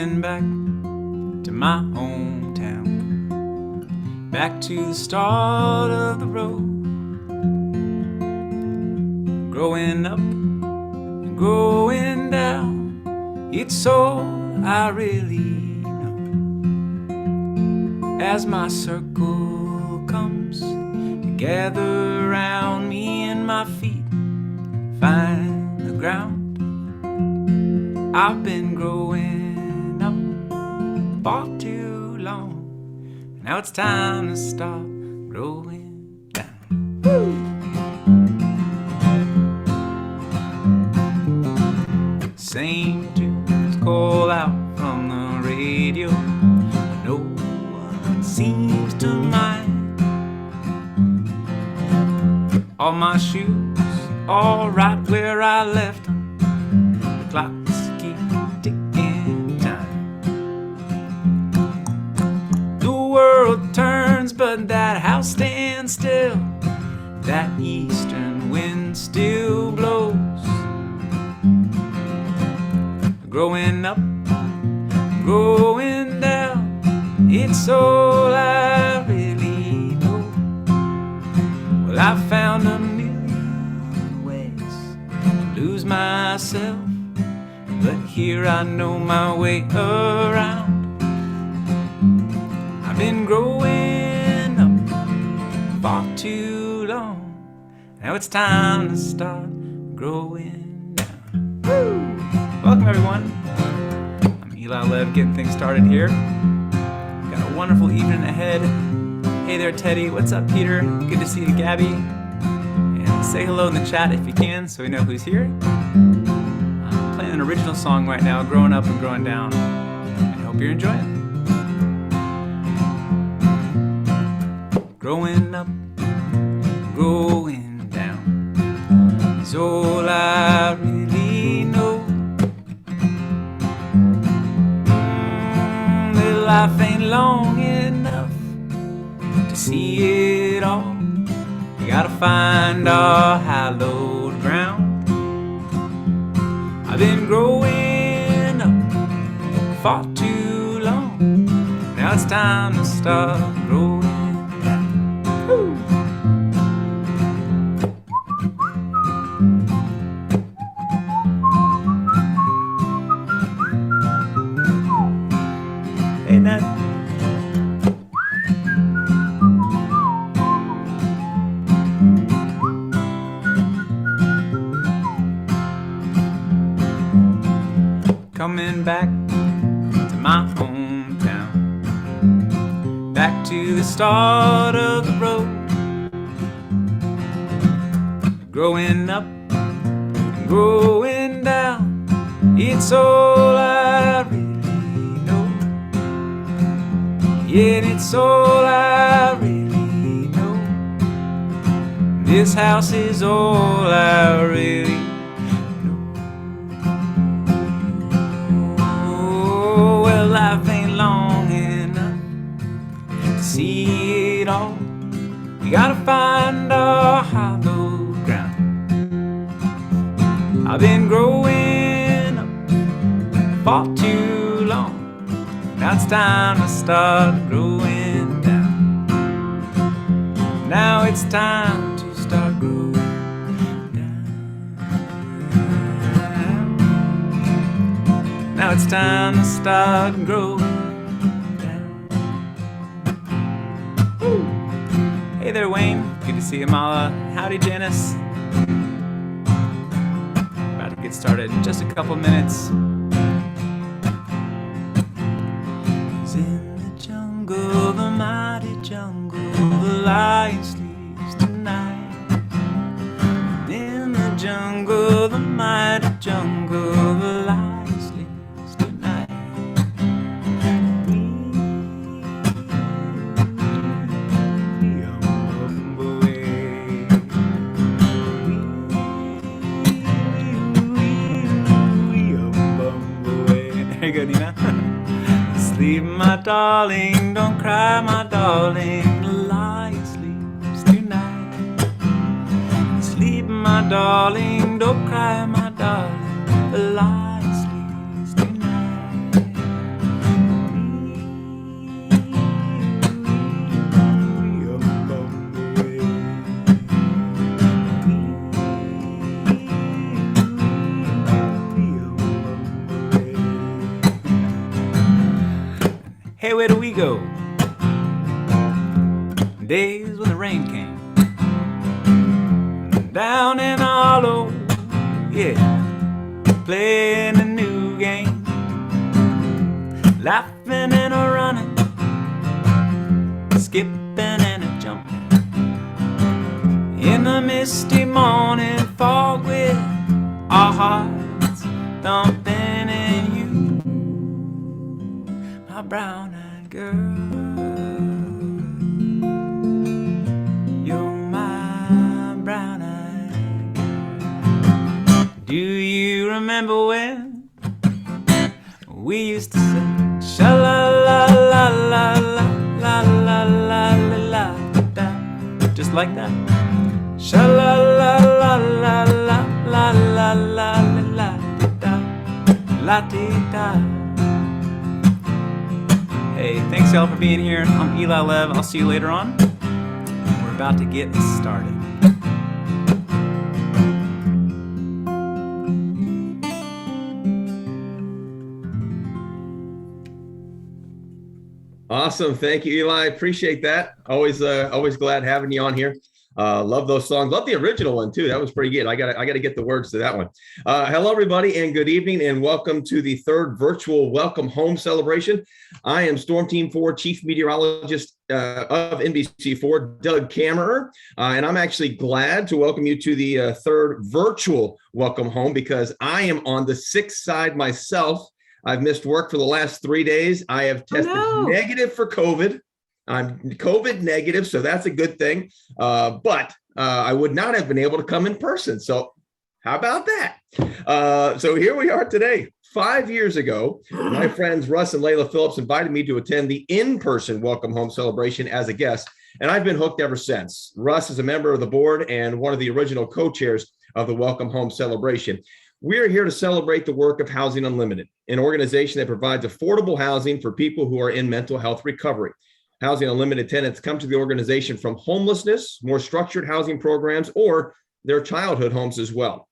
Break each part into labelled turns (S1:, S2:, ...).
S1: Going back to my hometown, back to the start of the road. Growing up and growing down, it's all I really know. As my circle comes together around me and my feet find the ground, I've been growing up far too long. Now it's time to start growing down. Woo! Same tunes call out from the radio, no one seems to mind. All my shoes all right where I left them, the clocks keep ticking time. The world turns but that house stands still, that eastern wind still blows. Growing up, growing down, it's all I really know. Well, I found a million ways to lose myself, but here I know my way around. I've been growing up far too long. Now it's time to start growing down. Woo! Welcome everyone. I'm Eli Lev, getting things started here. Got a wonderful evening ahead. Hey there Teddy, what's up Peter? Good to see you Gabby. And say hello in the chat if you can so we know who's here. I'm playing an original song right now, Growing Up and Growing Down. I hope you're enjoying it. Growing up, growing down is all I really know. Life ain't long enough to see it all. We gotta find our hallowed ground. I've been growing up far too long. Now it's time to start growing down. Woo! Hey, Ned. Coming back to my hometown, back to the start of the road. Growing up and growing down, it's all I really. Yet it's all I really know. This house is all I really know. Oh, well, life ain't long enough to see it all. We gotta find our hollow ground. I've been growing up far too long. Now it's time to start growing down. Now it's time to start growing down. Now it's time to start growing down. Woo. Hey there, Wayne. Good to see you, Mala. Howdy, Janis. About to get started in just a couple minutes. The mighty jungle, the lion sleeps tonight. In the jungle, the mighty jungle, the lion sleeps tonight. There you go, Nina. Sleep, my darling, don't cry, my darling, the lion sleeps tonight. Sleep, my darling, don't cry, my darling, the lion sleeps tonight. Hey, where do we go? Days when the rain came down in a hollow, yeah, playing a new game, laughing and a running, skipping and a jumping in the misty morning fog with our hearts thumping in you, my brown-eyed girl. You're my brown-eyed girl. Do you remember when we used to say sha-la-la-la-la-la-la-la-la-la-la-la, just like that? Sha-la-la-la-la-la-la-la-la-la-la-la-la-la-la. Hey, thanks y'all for being here. I'm Eli Lev. I'll see you later on. We're about to get started.
S2: Awesome. Thank you, Eli. Appreciate that. Always glad having you on here. Love those songs. Love the original one too. That was pretty good. I gotta get the words to that one. Hello, everybody, and good evening, and welcome to the third virtual Welcome Home celebration. I am Storm Team 4 Chief Meteorologist of NBC4, Doug Kammerer, and I'm actually glad to welcome you to the third virtual Welcome Home because I am on the sick side myself. I've missed work for the last 3 days. I have tested negative for COVID. I'm COVID negative, so that's a good thing. But I would not have been able to come in person. So how about that? So here we are today. 5 years ago, my friends Russ and Layla Phillips invited me to attend the in-person Welcome Home celebration as a guest, and I've been hooked ever since. Russ is a member of the board and one of the original co-chairs of the Welcome Home celebration. We're here to celebrate the work of Housing Unlimited, an organization that provides affordable housing for people who are in mental health recovery. Housing Unlimited tenants come to the organization from homelessness, more structured housing programs, or their childhood homes as well.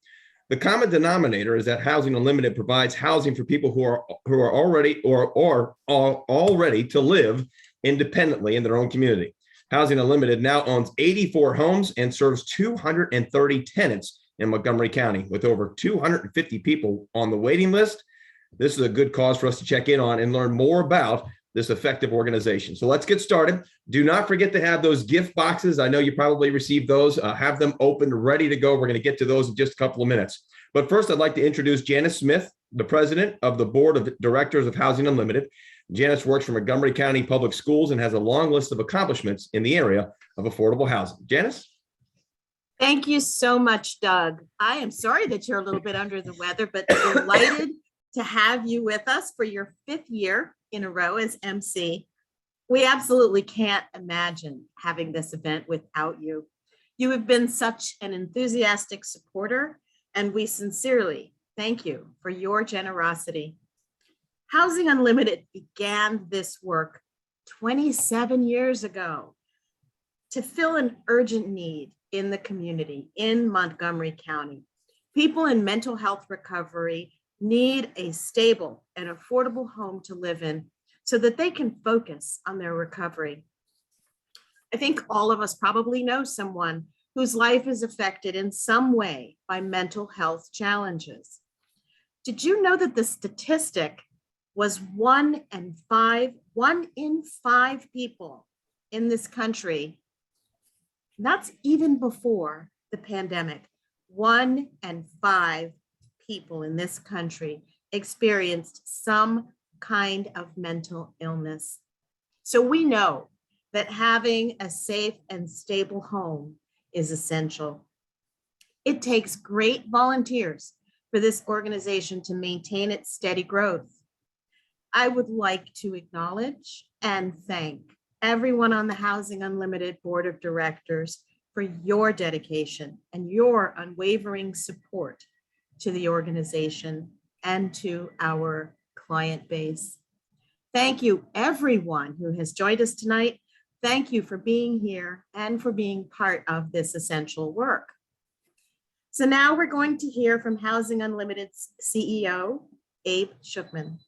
S2: The common denominator is that Housing Unlimited provides housing for people who are already to live independently in their own community. Housing Unlimited now owns 84 homes and serves 230 tenants in Montgomery County, with over 250 people on the waiting list. This is a good cause for us to check in on and learn more about this effective organization. So let's get started. Do not forget to have those gift boxes. I know you probably received those. Have them open, ready to go. We're going to get to those in just a couple of minutes. But first, I'd like to introduce Janis Smith, the president of the board of directors of Housing Unlimited. Janis works for Montgomery County Public Schools and has a long list of accomplishments in the area of affordable housing. Janis?
S3: Thank you so much, Doug. I am sorry that you're a little bit under the weather, but delighted to have you with us for your 5th year in a row as MC. We absolutely can't imagine having this event without you. You have been such an enthusiastic supporter, and we sincerely thank you for your generosity. Housing Unlimited began this work 27 years ago to fill an urgent need in the community in Montgomery County. People in mental health recovery need a stable and affordable home to live in so that they can focus on their recovery. I think all of us probably know someone whose life is affected in some way by mental health challenges. Did you know that the statistic was 1 in 5 people in this country? That's even before the pandemic. 1 in 5 people in this country experienced some kind of mental illness. So we know that having a safe and stable home is essential. It takes great volunteers for this organization to maintain its steady growth. I would like to acknowledge and thank everyone on the Housing Unlimited Board of Directors for your dedication and your unwavering support to the organization and to our client base. Thank you, everyone who has joined us tonight. Thank you for being here and for being part of this essential work. So now we're going to hear from Housing Unlimited's CEO, Abe Schuchman.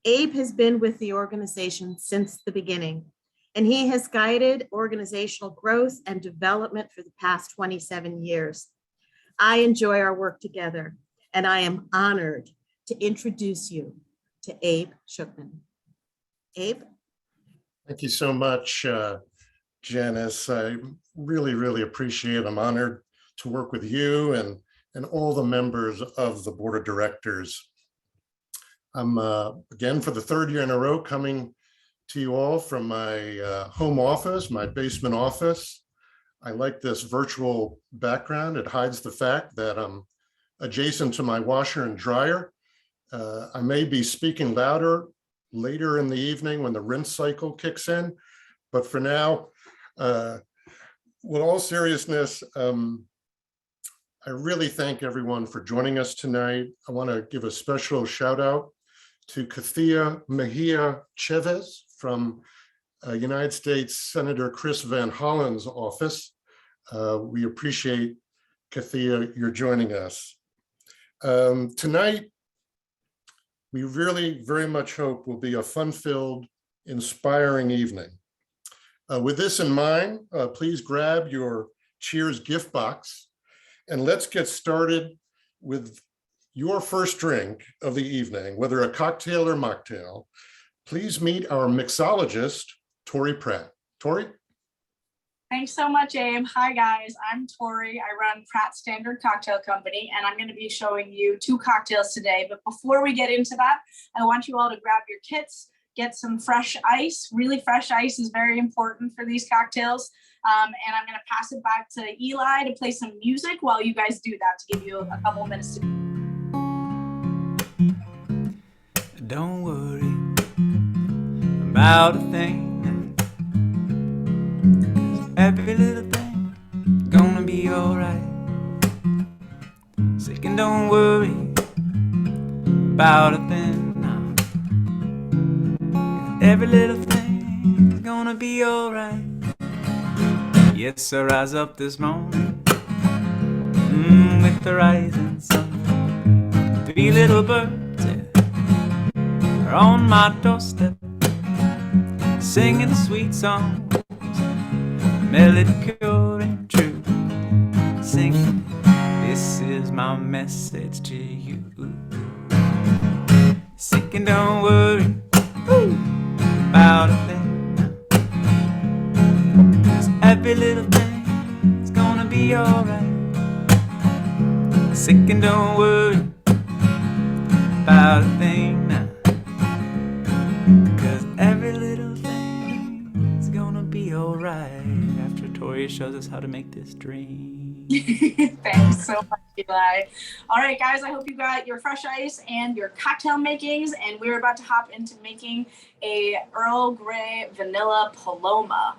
S3: Abe has been with the organization since the beginning, and he has guided organizational growth and development for the past 27 years. I enjoy our work together, and I am honored to introduce you to Abe Schuchman. Abe?
S4: Thank you so much, Janis. I really appreciate it. I'm honored to work with you and all the members of the board of directors. I'm, again, for the third year in a row, coming to you all from my home office, my basement office. I like this virtual background. It hides the fact that I'm adjacent to my washer and dryer. I may be speaking louder later in the evening when the rinse cycle kicks in, but for now, with all seriousness, I really thank everyone for joining us tonight. I want to give a special shout out to Kathia Mejia Chavez from United States Senator Chris Van Hollen's office. We appreciate, Kathia, you're joining us. Tonight, we really very much hope will be a fun-filled, inspiring evening. With this in mind, please grab your Cheers gift box and let's get started with your first drink of the evening, whether a cocktail or mocktail. Please meet our mixologist, Tori Pratt. Tori?
S5: Thanks so much, Abe. Hi, guys. I'm Tori. I run Pratt Standard Cocktail Company, and I'm going to be showing you 2 cocktails today. But before we get into that, I want you all to grab your kits, get some fresh ice. Really fresh ice is very important for these cocktails. And I'm going to pass it back to Eli to play some music while you guys do that, to give you a couple minutes to.
S1: Don't worry about a thing, 'cause every little thing gonna be alright. Sick and don't worry about a thing now, 'cause every little thing's gonna be alright. Yes, I rise up this morning with the rising sun. 3 little birds are on my doorstep, singing sweet songs, melody pure and true. Singing, this is my message to you. Sick and don't worry about a thing. Every little thing is gonna be alright. Sick and don't worry about a thing now, 'cause every little thing is gonna be alright. After Tori shows us how to make this drink.
S5: Thanks so much, Eli. All right, guys, I hope you got your fresh ice and your cocktail makings, and we're about to hop into making a Earl Grey Vanilla Paloma.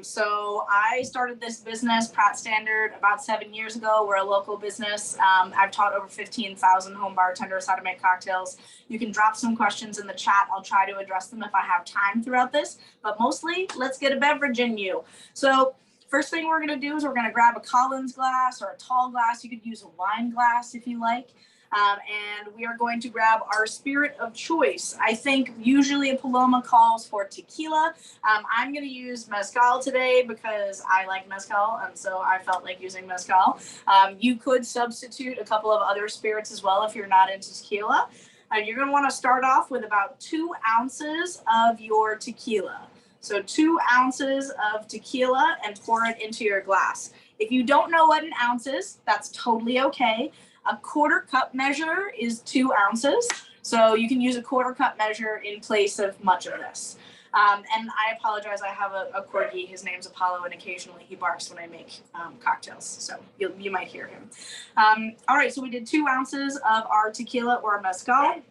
S5: So I started this business, Pratt Standard, about 7 years ago. We're a local business. I've taught over 15,000 home bartenders how to make cocktails. You can drop some questions in the chat. I'll try to address them if I have time throughout this, but mostly let's get a beverage in you. So first thing we're gonna do is we're gonna grab a Collins glass or a tall glass. You could use a wine glass if you like. And we are going to grab our spirit of choice. I think usually a Paloma calls for tequila. I'm going to use mezcal today because I like mezcal, and so I felt like using mezcal. You could substitute a couple of other spirits as well if you're not into tequila. You're going to want to start off with about 2 ounces of your tequila. So 2 ounces of tequila and pour it into your glass. If you don't know what an ounce is, that's totally okay. A 1/4 cup measure is 2 ounces. So you can use a 1/4 cup measure in place of much of this. And I apologize, I have a corgi. His name's Apollo, and occasionally he barks when I make cocktails. So you might hear him. All right, so we did 2 ounces of our tequila or mezcal.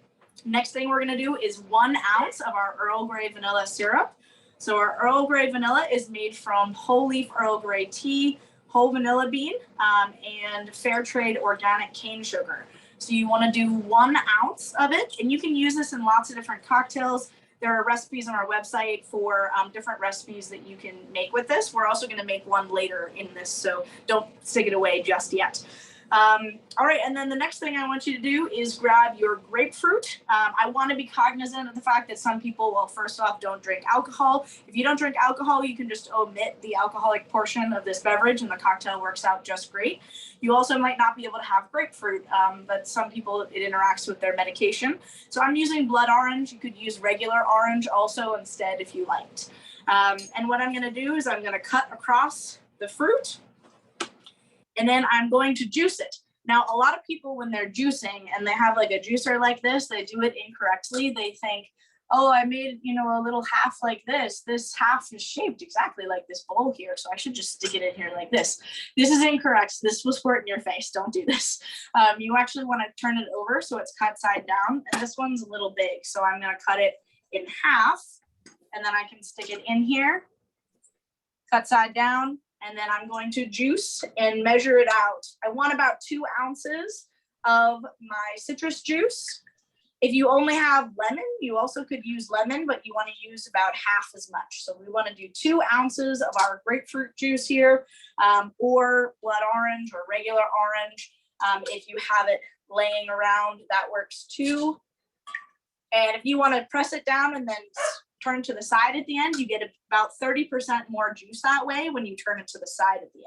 S5: Next thing we're gonna do is 1 ounce of our Earl Grey vanilla syrup. So our Earl Grey vanilla is made from whole leaf Earl Grey tea, whole vanilla bean, and fair trade organic cane sugar. So you want to do 1 ounce of it, and you can use this in lots of different cocktails. There are recipes on our website for different recipes that you can make with this. We're also going to make one later in this, so don't stick it away just yet. All right, and then the next thing I want you to do is grab your grapefruit. I want to be cognizant of the fact that some people, well, first off, don't drink alcohol. If you don't drink alcohol, you can just omit the alcoholic portion of this beverage and the cocktail works out just great. You also might not be able to have grapefruit, but some people, it interacts with their medication. So I'm using blood orange. You could use regular orange also instead if you liked. And what I'm going to do is I'm going to cut across the fruit, and then I'm going to juice it. Now, a lot of people, when they're juicing and they have like a juicer like this, they do it incorrectly. They think, oh, I made, a little half like this. This half is shaped exactly like this bowl here, so I should just stick it in here like this. This is incorrect. This will squirt in your face. Don't do this. You actually want to turn it over so it's cut side down, and this one's a little big, so I'm going to cut it in half, and then I can stick it in here, cut side down, and then I'm going to juice and measure it out. I want about 2 ounces of my citrus juice. If you only have lemon, you also could use lemon, but you want to use about half as much. So we want to do 2 ounces of our grapefruit juice here, or blood orange or regular orange. If you have it laying around, that works too. And if you want to press it down and then turn to the side at the end, you get about 30% more juice that way when you turn it to the side at the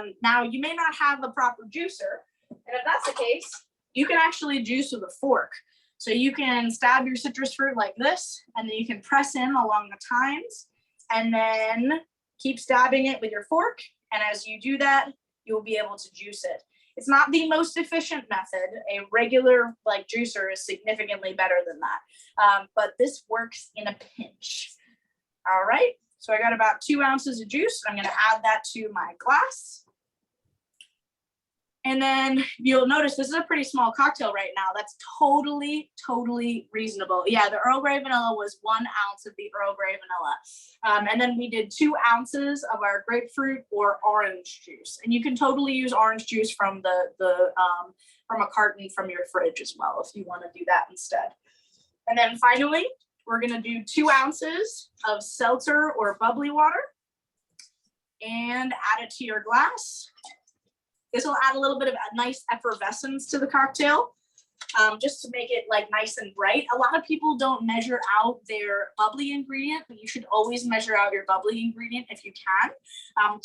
S5: end. Now, you may not have a proper juicer, and if that's the case, you can actually juice with a fork. So you can stab your citrus fruit like this, and then you can press in along the tines, and then keep stabbing it with your fork. And as you do that, you'll be able to juice it. It's not the most efficient method. A regular juicer is significantly better than that. But this works in a pinch. All right, so I got about 2 ounces of juice. I'm gonna add that to my glass. And then you'll notice this is a pretty small cocktail right now. That's totally reasonable. Yeah, the Earl Grey vanilla was 1 ounce of the Earl Grey vanilla. And then we did 2 ounces of our grapefruit or orange juice. And you can totally use orange juice from from a carton from your fridge as well, if you want to do that instead. And then finally, we're gonna do 2 ounces of seltzer or bubbly water and add it to your glass. This will add a little bit of a nice effervescence to the cocktail, just to make it nice and bright. A lot of people don't measure out their bubbly ingredient, but you should always measure out your bubbly ingredient if you can.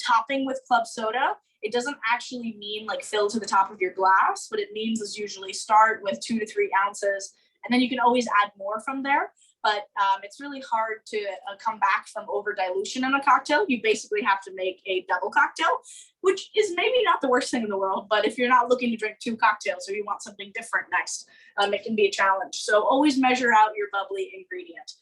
S5: Topping with club soda, it doesn't actually mean fill to the top of your glass. What it means is usually start with 2 to 3 ounces, and then you can always add more from there. But it's really hard to come back from over dilution in a cocktail. You basically have to make a double cocktail, which is maybe not the worst thing in the world, but if you're not looking to drink 2 cocktails or you want something different next, it can be a challenge. So always measure out your bubbly ingredient.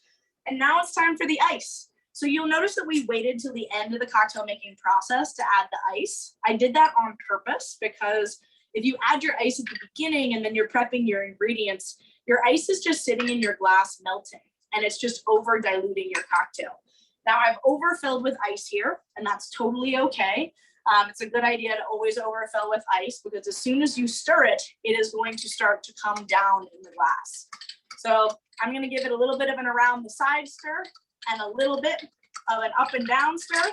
S5: And now it's time for the ice. So you'll notice that we waited till the end of the cocktail making process to add the ice. I did that on purpose because if you add your ice at the beginning and then you're prepping your ingredients, your ice is just sitting in your glass melting, and it's just over diluting your cocktail. Now I've overfilled with ice here, and that's totally okay. It's a good idea to always overfill with ice because as soon as you stir it, it is going to start to come down in the glass. So I'm gonna give it a little bit of an around the side stir and a little bit of an up and down stir.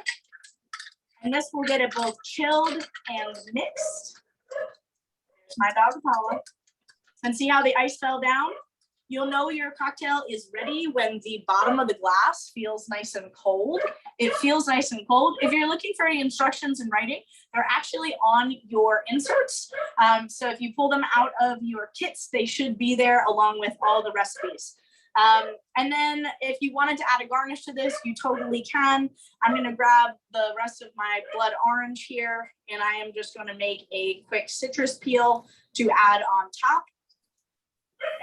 S5: And this will get it both chilled and mixed. There's my dog Paula. And see how the ice fell down? You'll know your cocktail is ready when the bottom of the glass feels nice and cold. It feels nice and cold. If you're looking for any instructions in writing, they're actually on your inserts. So if you pull them out of your kits, they should be there along with all the recipes. And then if you wanted to add a garnish to this, you totally can. I'm gonna grab the rest of my blood orange here, and I am just gonna make a quick citrus peel to add on top.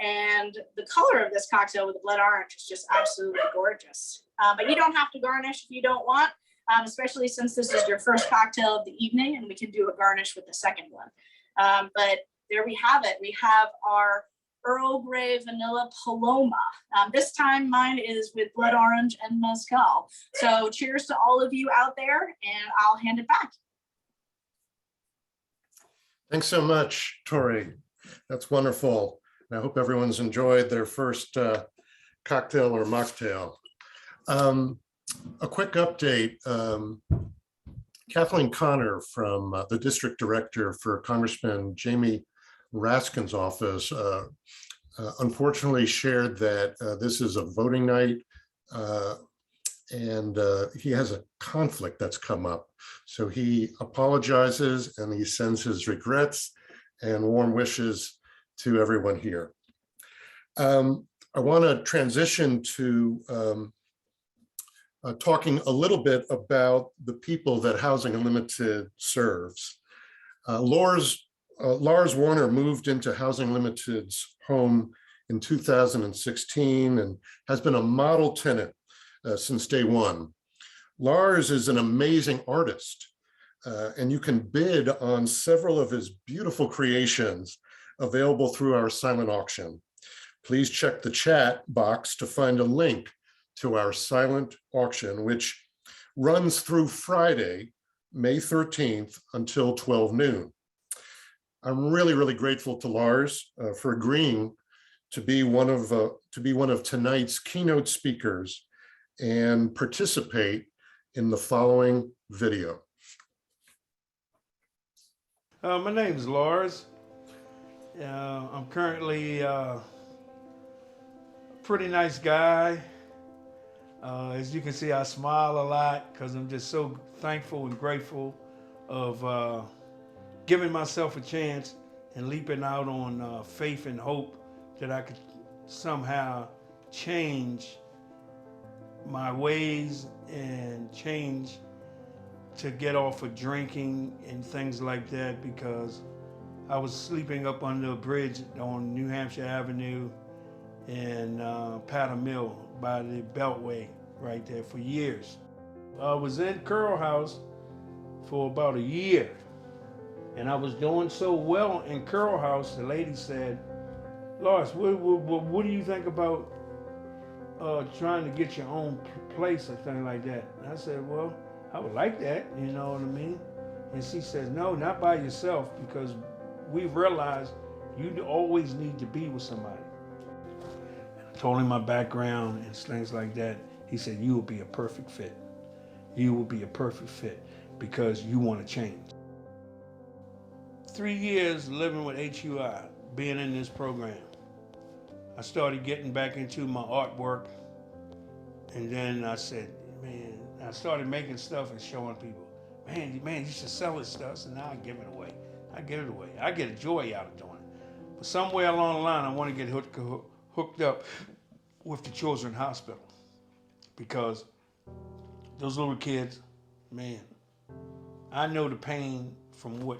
S5: And the color of this cocktail with the blood orange is just absolutely gorgeous. But you don't have to garnish if you don't want, especially since this is your first cocktail of the evening, and we can do a garnish with the second one. But there we have it. We have our Earl Grey Vanilla Paloma. This time mine is with blood orange and mezcal. So cheers to all of you out there, and I'll hand it back.
S4: Thanks so much, Tori. That's wonderful. I hope everyone's enjoyed their first cocktail or mocktail. A quick update. Kathleen Connor from the district director for Congressman Jamie Raskin's office unfortunately shared that this is a voting night and he has a conflict that's come up. So he apologizes and he sends his regrets and warm wishes to everyone here. I want to transition to talking a little bit about the people that Housing Unlimited serves. Laurs Warner moved into Housing Limited's home in 2016 and has been a model tenant since day one. Laurs is an amazing artist, and you can bid on several of his beautiful creations available through our silent auction. Please check the chat box to find a link to our silent auction, which runs through Friday, May 13th until 12 noon. I'm really, really grateful to Laurs for agreeing to be one of tonight's keynote speakers and participate in the following video.
S6: My name is Laurs. I'm currently a pretty nice guy. As you can see, I smile a lot because I'm just so thankful and grateful of giving myself a chance and leaping out on faith and hope that I could somehow change my ways and change to get off of drinking and things like that, because I was sleeping up under a bridge on New Hampshire Avenue and Powder Mill by the Beltway right there for years. I was in Curl House for about a year, and I was doing so well in Curl House, the lady said, Laurs, what do you think about trying to get your own place or something like that? And I said, well, I would like that, you know what I mean? And she says, no, not by yourself, because we realized you always need to be with somebody. And I told him my background and things like that. He said, you will be a perfect fit. You will be a perfect fit because you want to change. 3 years living with HUI, being in this program. I started getting back into my artwork, and then I said, man, I started making stuff and showing people, man, you should sell this stuff. So now I give it away. I get a joy out of doing it. But somewhere along the line, I want to get hooked up with the Children's Hospital, because those little kids, man, I know the pain from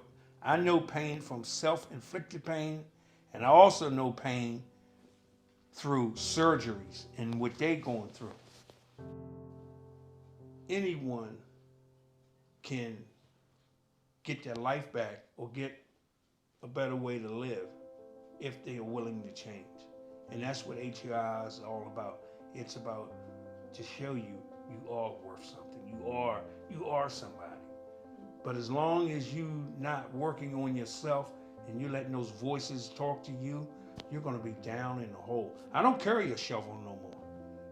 S6: pain from self-inflicted pain, and I also know pain through surgeries and what they're going through. Anyone can get their life back or get a better way to live if they are willing to change. And that's what HUI is all about. It's about to show you are worth something. You are somebody. But as long as you not working on yourself and you're letting those voices talk to you, you're gonna be down in the hole. I don't carry a shovel no more.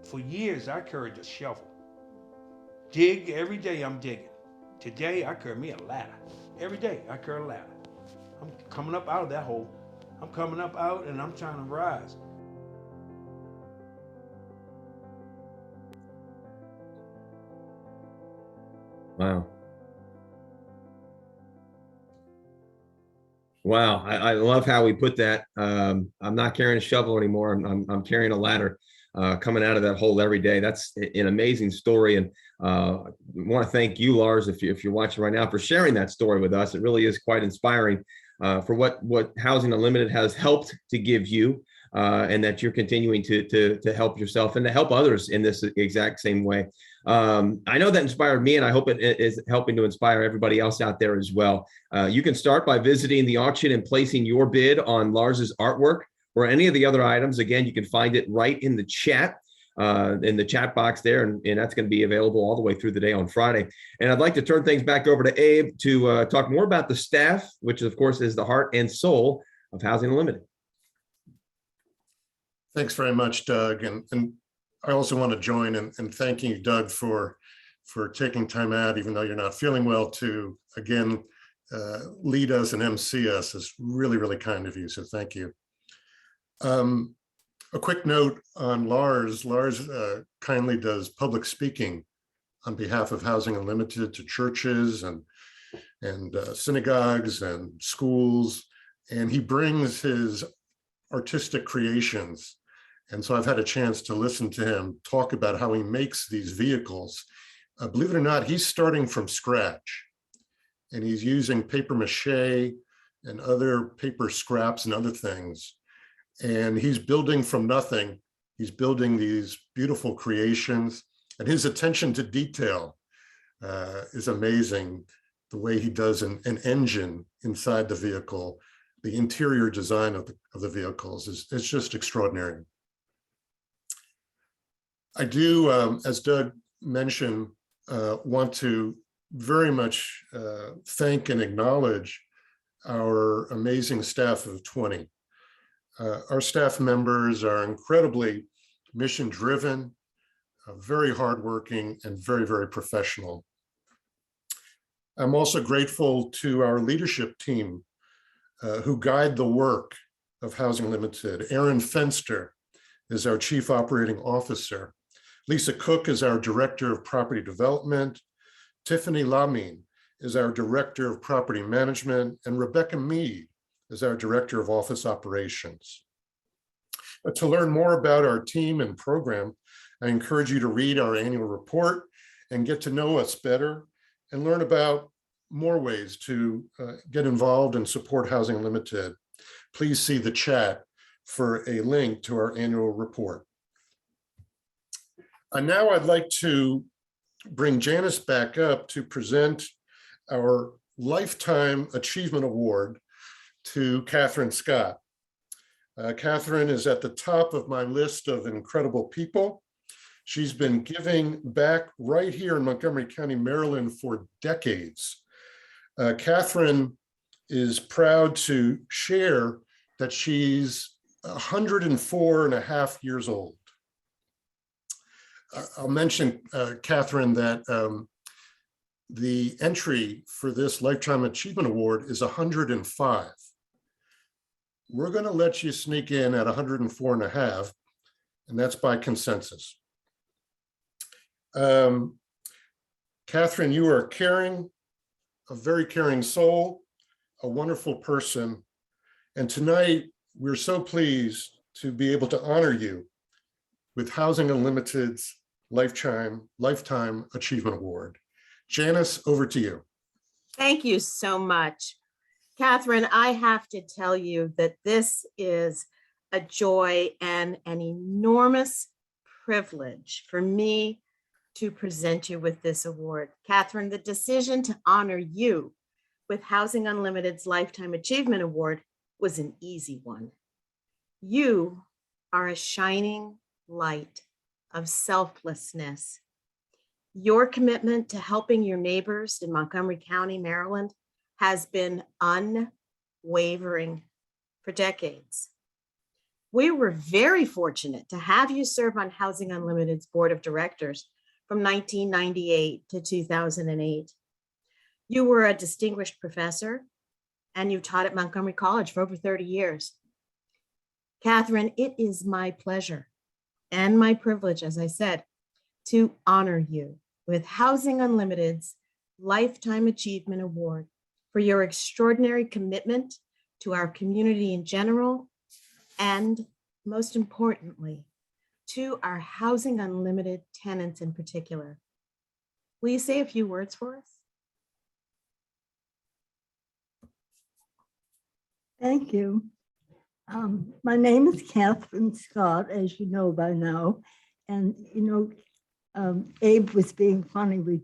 S6: For years, I carried a shovel. Dig, every day I'm digging. Today, I carry me a ladder. Every day, I carry a ladder. I'm coming up out of that hole. I'm coming up out and I'm trying to rise.
S2: Wow. Wow, I love how we put that. I'm not carrying a shovel anymore. I'm carrying a ladder, coming out of that hole every day. That's an amazing story, and I want to thank you, Laurs, if you're watching right now, for sharing that story with us. It really is quite inspiring for what Housing Unlimited has helped to give you, and that you're continuing to help yourself and to help others in this exact same way. I know that inspired me, and I hope it is helping to inspire everybody else out there as well. You can start by visiting the auction and placing your bid on Laurs's artwork or any of the other items. Again, you can find it right in the chat box there, and that's going to be available all the way through the day on Friday. And I'd like to turn things back over to Abe to talk more about the staff, which of course is the heart and soul of Housing Unlimited.
S4: Thanks very much, Doug. And I also want to join in thanking you, Doug, for for taking time out, even though you're not feeling well, to again lead us and MC us is really, really kind of you. So thank you. A quick note on Laurs. Laurs kindly does public speaking on behalf of Housing Unlimited to churches and synagogues and schools, and he brings his artistic creations. And so I've had a chance to listen to him talk about how he makes these vehicles. Believe it or not, he's starting from scratch, and he's using paper mache and other paper scraps and other things. And he's building from nothing. He's building these beautiful creations, and his attention to detail is amazing. The way he does an engine inside the vehicle, the interior design of the vehicles is just extraordinary. I do, as Doug mentioned, want to very much thank and acknowledge our amazing staff of 20. Our staff members are incredibly mission-driven, very hardworking, and very, very professional. I'm also grateful to our leadership team who guide the work of Housing Limited. Aaron Fenster is our Chief Operating Officer. Lisa Cook is our Director of Property Development. Tiffany Lamine is our Director of Property Management, and Rebecca Mead is our Director of Office Operations. To learn more about our team and program, I encourage you to read our annual report and get to know us better and learn about more ways to get involved and support Housing Unlimited. Please see the chat for a link to our annual report. Now I'd like to bring Janis back up to present our Lifetime Achievement Award to Catherine Scott. Catherine is at the top of my list of incredible people. She's been giving back right here in Montgomery County, Maryland for decades. Catherine is proud to share that she's 104 and a half years old. I'll mention, Catherine, that the entry for this Lifetime Achievement Award is 105. We're going to let you sneak in at 104 and a half, and that's by consensus. Catherine, you are caring, a very caring soul, a wonderful person, and tonight we're so pleased to be able to honor you with Housing Unlimited's Lifetime Achievement Award. Janis, over to you.
S3: Thank you so much. Catherine, I have to tell you that this is a joy and an enormous privilege for me to present you with this award. Catherine, the decision to honor you with Housing Unlimited's Lifetime Achievement Award was an easy one. You are a shining light of selflessness. Your commitment to helping your neighbors in Montgomery County, Maryland, has been unwavering for decades. We were very fortunate to have you serve on Housing Unlimited's board of directors from 1998 to 2008. You were a distinguished professor, and you taught at Montgomery College for over 30 years. Catherine, it is my pleasure and my privilege, as I said, to honor you with Housing Unlimited's Lifetime Achievement Award for your extraordinary commitment to our community in general, and most importantly, to our Housing Unlimited tenants in particular. Will you say a few words for us?
S7: Thank you. My name is Catherine Scott, as you know by now. And, Abe was being funny. When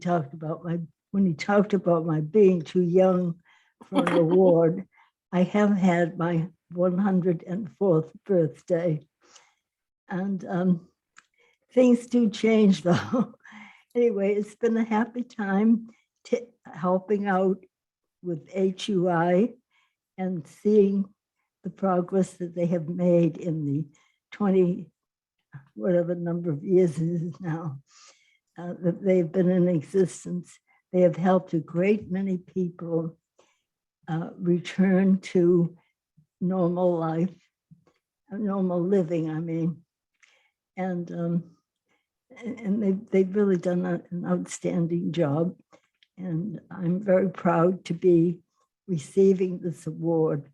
S7: he talked about my being too young for an award. I have had my 104th birthday. And things do change, though. Anyway, it's been a happy time helping out with HUI and seeing the progress that they have made in the 20, whatever number of years it is now. that they've been in existence. They have helped a great many people return to normal life, normal living, I mean. And they've really done an outstanding job. And I'm very proud to be receiving this award.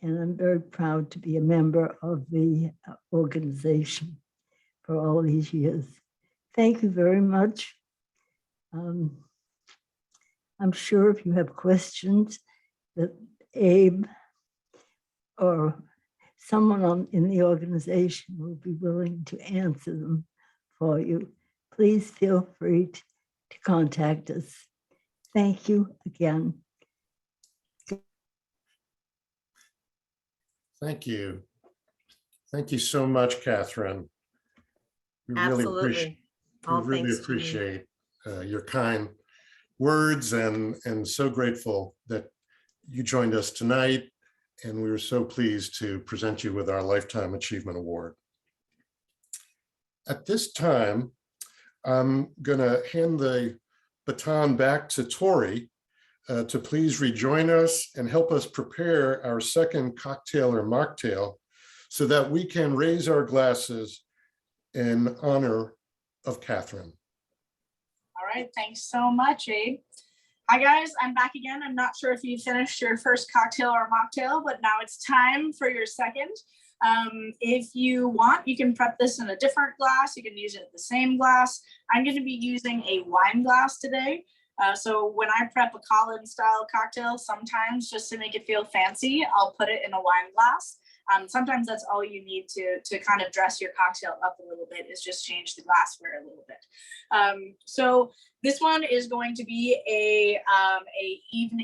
S7: And I'm very proud to be a member of the organization for all these years. Thank you very much. I'm sure if you have questions that Abe or someone in the organization will be willing to answer them for you. Please feel free to contact us. Thank you again.
S4: Thank you. Thank you so much, Catherine. We
S3: Absolutely. All
S4: really
S3: thanks to you.
S4: appreciate your kind words and so grateful that you joined us tonight. And we were so pleased to present you with our Lifetime Achievement Award. At this time, I'm going to hand the baton back to Tori to please rejoin us and help us prepare our second cocktail or mocktail so that we can raise our glasses in honor of Catherine.
S5: All right, thanks so much, Abe. Hi guys, I'm back again. I'm not sure if you finished your first cocktail or mocktail, but now it's time for your second. If you want, you can prep this in a different glass. You can use it in the same glass. I'm going to be using a wine glass today. So when I prep a Collins style cocktail, sometimes just to make it feel fancy, I'll put it in a wine glass. Sometimes that's all you need to kind of dress your cocktail up a little bit, is just change the glassware a little bit. So this one is going to be a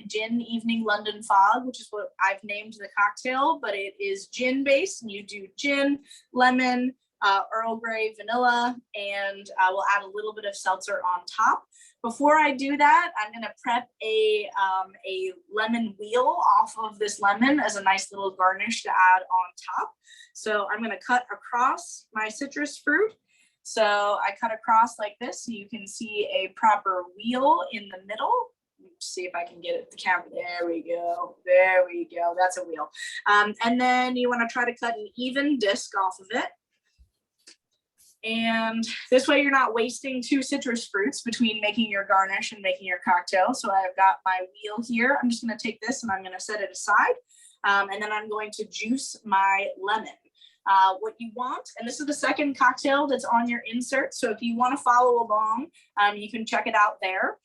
S5: gin evening London fog, which is what I've named the cocktail, but it is gin based, and you do gin, lemon, Earl Grey, vanilla, and we'll add a little bit of seltzer on top. Before I do that, I'm going to prep a lemon wheel off of this lemon as a nice little garnish to add on top. So I'm going to cut across my citrus fruit. So I cut across like this, so you can see a proper wheel in the middle. Let's see if I can get it the camera. There we go. There we go. That's a wheel. And then you want to try to cut an even disc off of it. And this way you're not wasting two citrus fruits between making your garnish and making your cocktail. So I've got my wheel here. I'm just going to take this and I'm going to set it aside. And then I'm going to juice my lemon. What you want, and this is the second cocktail that's on your insert. So if you want to follow along, you can check it out there.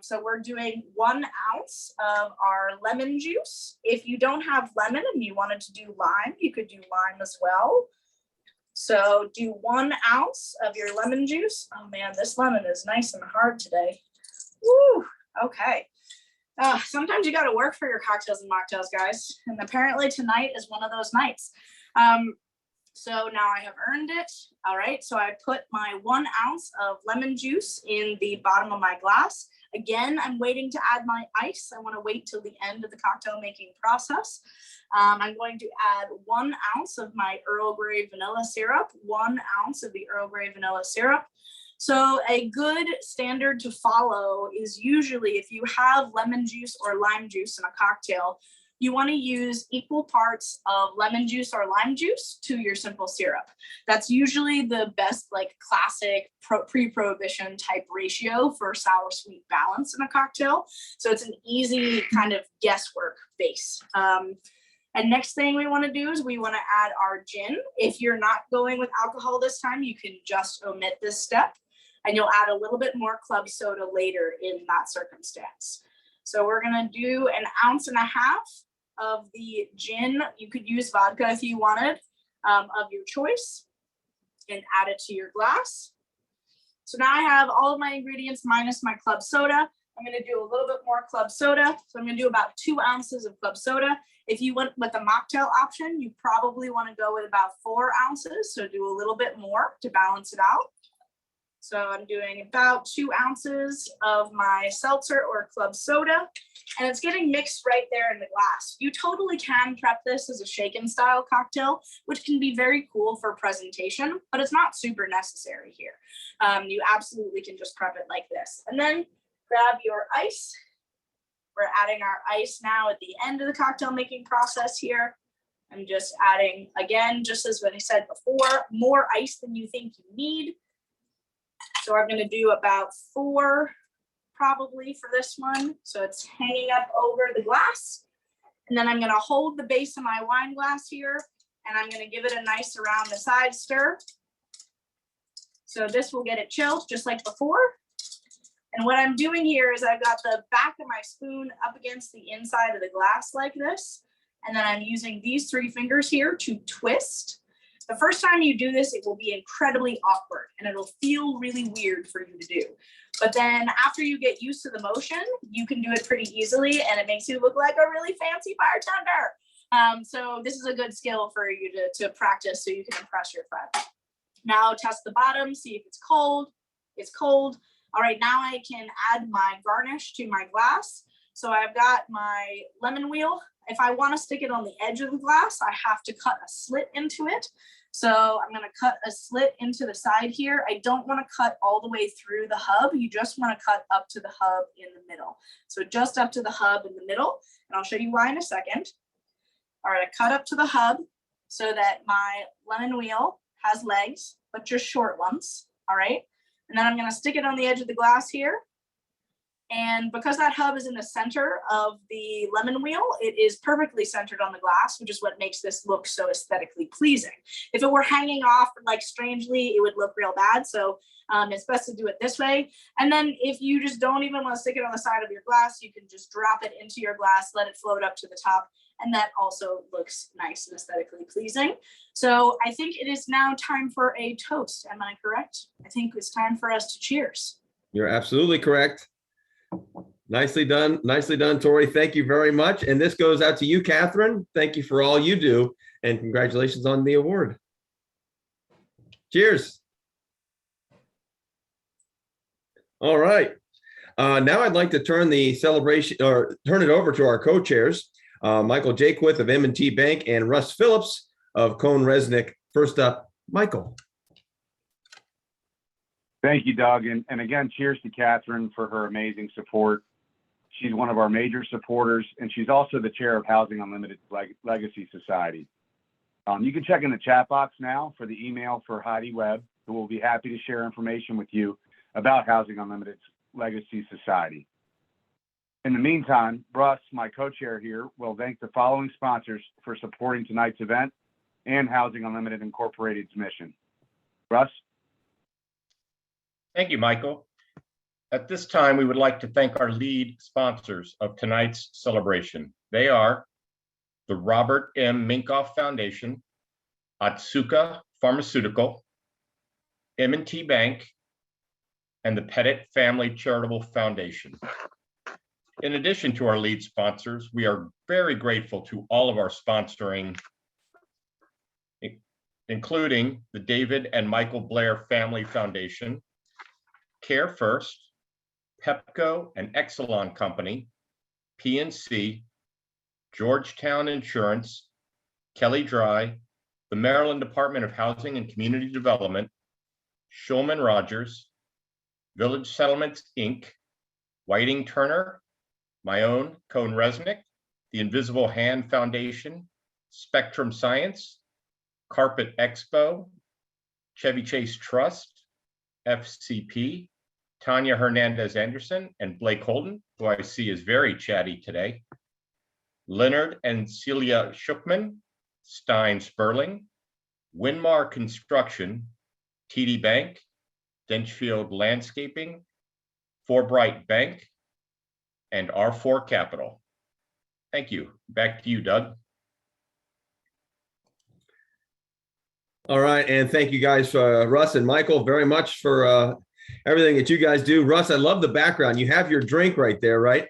S5: So we're doing 1 ounce of our lemon juice. If you don't have lemon and you wanted to do lime, you could do lime as well. So do 1 ounce of your lemon juice. Oh man, this lemon is nice and hard today. Woo, okay. Sometimes you got to work for your cocktails and mocktails, guys. And apparently tonight is one of those nights. So now I have earned it. All right, so I put my 1 ounce of lemon juice in the bottom of my glass. Again, I'm waiting to add my ice. I want to wait till the end of the cocktail making process. I'm going to add 1 ounce of my Earl Grey vanilla syrup, 1 ounce of the Earl Grey vanilla syrup. So a good standard to follow is usually if you have lemon juice or lime juice in a cocktail, you want to use equal parts of lemon juice or lime juice to your simple syrup. That's usually the best, like classic pre-prohibition type ratio for sour sweet balance in a cocktail. So it's an easy kind of guesswork base. And next thing we want to do is we want to add our gin. If you're not going with alcohol this time, you can just omit this step and you'll add a little bit more club soda later in that circumstance. So we're going to do 1.5 ounces of the gin. You could use vodka if you wanted, of your choice, and add it to your glass. So now I have all of my ingredients minus my club soda. I'm going to do a little bit more club soda. So I'm going to do about 2 ounces of club soda. If you went with the mocktail option, you probably want to go with about 4 ounces. So do a little bit more to balance it out. So I'm doing about 2 ounces of my seltzer or club soda, and it's getting mixed right there in the glass. You totally can prep this as a shaken style cocktail, which can be very cool for presentation, but it's not super necessary here. You absolutely can just prep it like this. And then grab your ice. We're adding our ice now at the end of the cocktail making process here. I'm just adding, again, just as what I said before, more ice than you think you need. So I'm going to do about 4 probably for this one. So it's hanging up over the glass. And then I'm going to hold the base of my wine glass here, and I'm going to give it a nice around the side stir. So this will get it chilled just like before. And what I'm doing here is I've got the back of my spoon up against the inside of the glass like this. And then I'm using these 3 fingers here to twist. The first time you do this, it will be incredibly awkward and it'll feel really weird for you to do. But then after you get used to the motion, you can do it pretty easily and it makes you look like a really fancy bartender. So this is a good skill for you to practice so you can impress your friends. Now test the bottom, see if it's cold. It's cold. All right, now I can add my garnish to my glass. So I've got my lemon wheel. If I want to stick it on the edge of the glass, I have to cut a slit into it. So I'm going to cut a slit into the side here. I don't want to cut all the way through the hub. You just want to cut up to the hub in the middle. So just up to the hub in the middle, and I'll show you why in a second. All right, I cut up to the hub so that my lemon wheel has legs, but just short ones. All right, and then I'm going to stick it on the edge of the glass here. And because that hub is in the center of the lemon wheel, it is perfectly centered on the glass, which is what makes this look so aesthetically pleasing. If it were hanging off like strangely, it would look real bad. So it's best to do it this way. And then if you just don't even want to stick it on the side of your glass, you can just drop it into your glass, let it float up to the top. And that also looks nice and aesthetically pleasing. So I think it is now time for a toast. Am I correct? I think it's time for us to cheers.
S2: You're absolutely correct. Nicely done, Tori. Thank you very much. And this goes out to you, Catherine. Thank you for all you do, and congratulations on the award. Cheers. All right. Now I'd like to turn the celebration, or turn it over to our co-chairs, Michael Jaquith of M&T Bank and Russ Phillips of CohnReznick. First up, Michael.
S8: Thank you, Doug. And again, cheers to Catherine for her amazing support. She's one of our major supporters, and she's also the chair of Housing Unlimited Legacy Society. You can check in the chat box now for the email for Heidi Webb, who will be happy to share information with you about Housing Unlimited Legacy Society. In the meantime, Russ, my co-chair here, will thank the following sponsors for supporting tonight's event and Housing Unlimited Incorporated's mission. Russ?
S9: Thank you, Michael. At this time, we would like to thank our lead sponsors of tonight's celebration. They are the Robert M. Minkoff Foundation, Otsuka Pharmaceutical, M&T Bank, and the Pettit Family Charitable Foundation. In addition to our lead sponsors, we are very grateful to all of our sponsoring, including the David and Michael Blair Family Foundation, Care First, Pepco and Exelon Company, PNC, Georgetown Insurance, Kelly Dry, the Maryland Department of Housing and Community Development, Shulman Rogers, Village Settlements, Inc., Whiting Turner, my own CohnReznick, the Invisible Hand Foundation, Spectrum Science, Carpet Expo, Chevy Chase Trust, FCP, Tanya Hernandez Anderson, and Blake Holden, who I see is very chatty today, Leonard and Celia Schuchman, Stein Sperling, Winmar Construction, TD Bank, Denchfield Landscaping, Forbright Bank, and R4 Capital. Thank you. Back to you, Doug.
S2: All right, and thank you guys, Russ and Michael, very much for everything that you guys do. Russ, I love the background. You have your drink right there, right?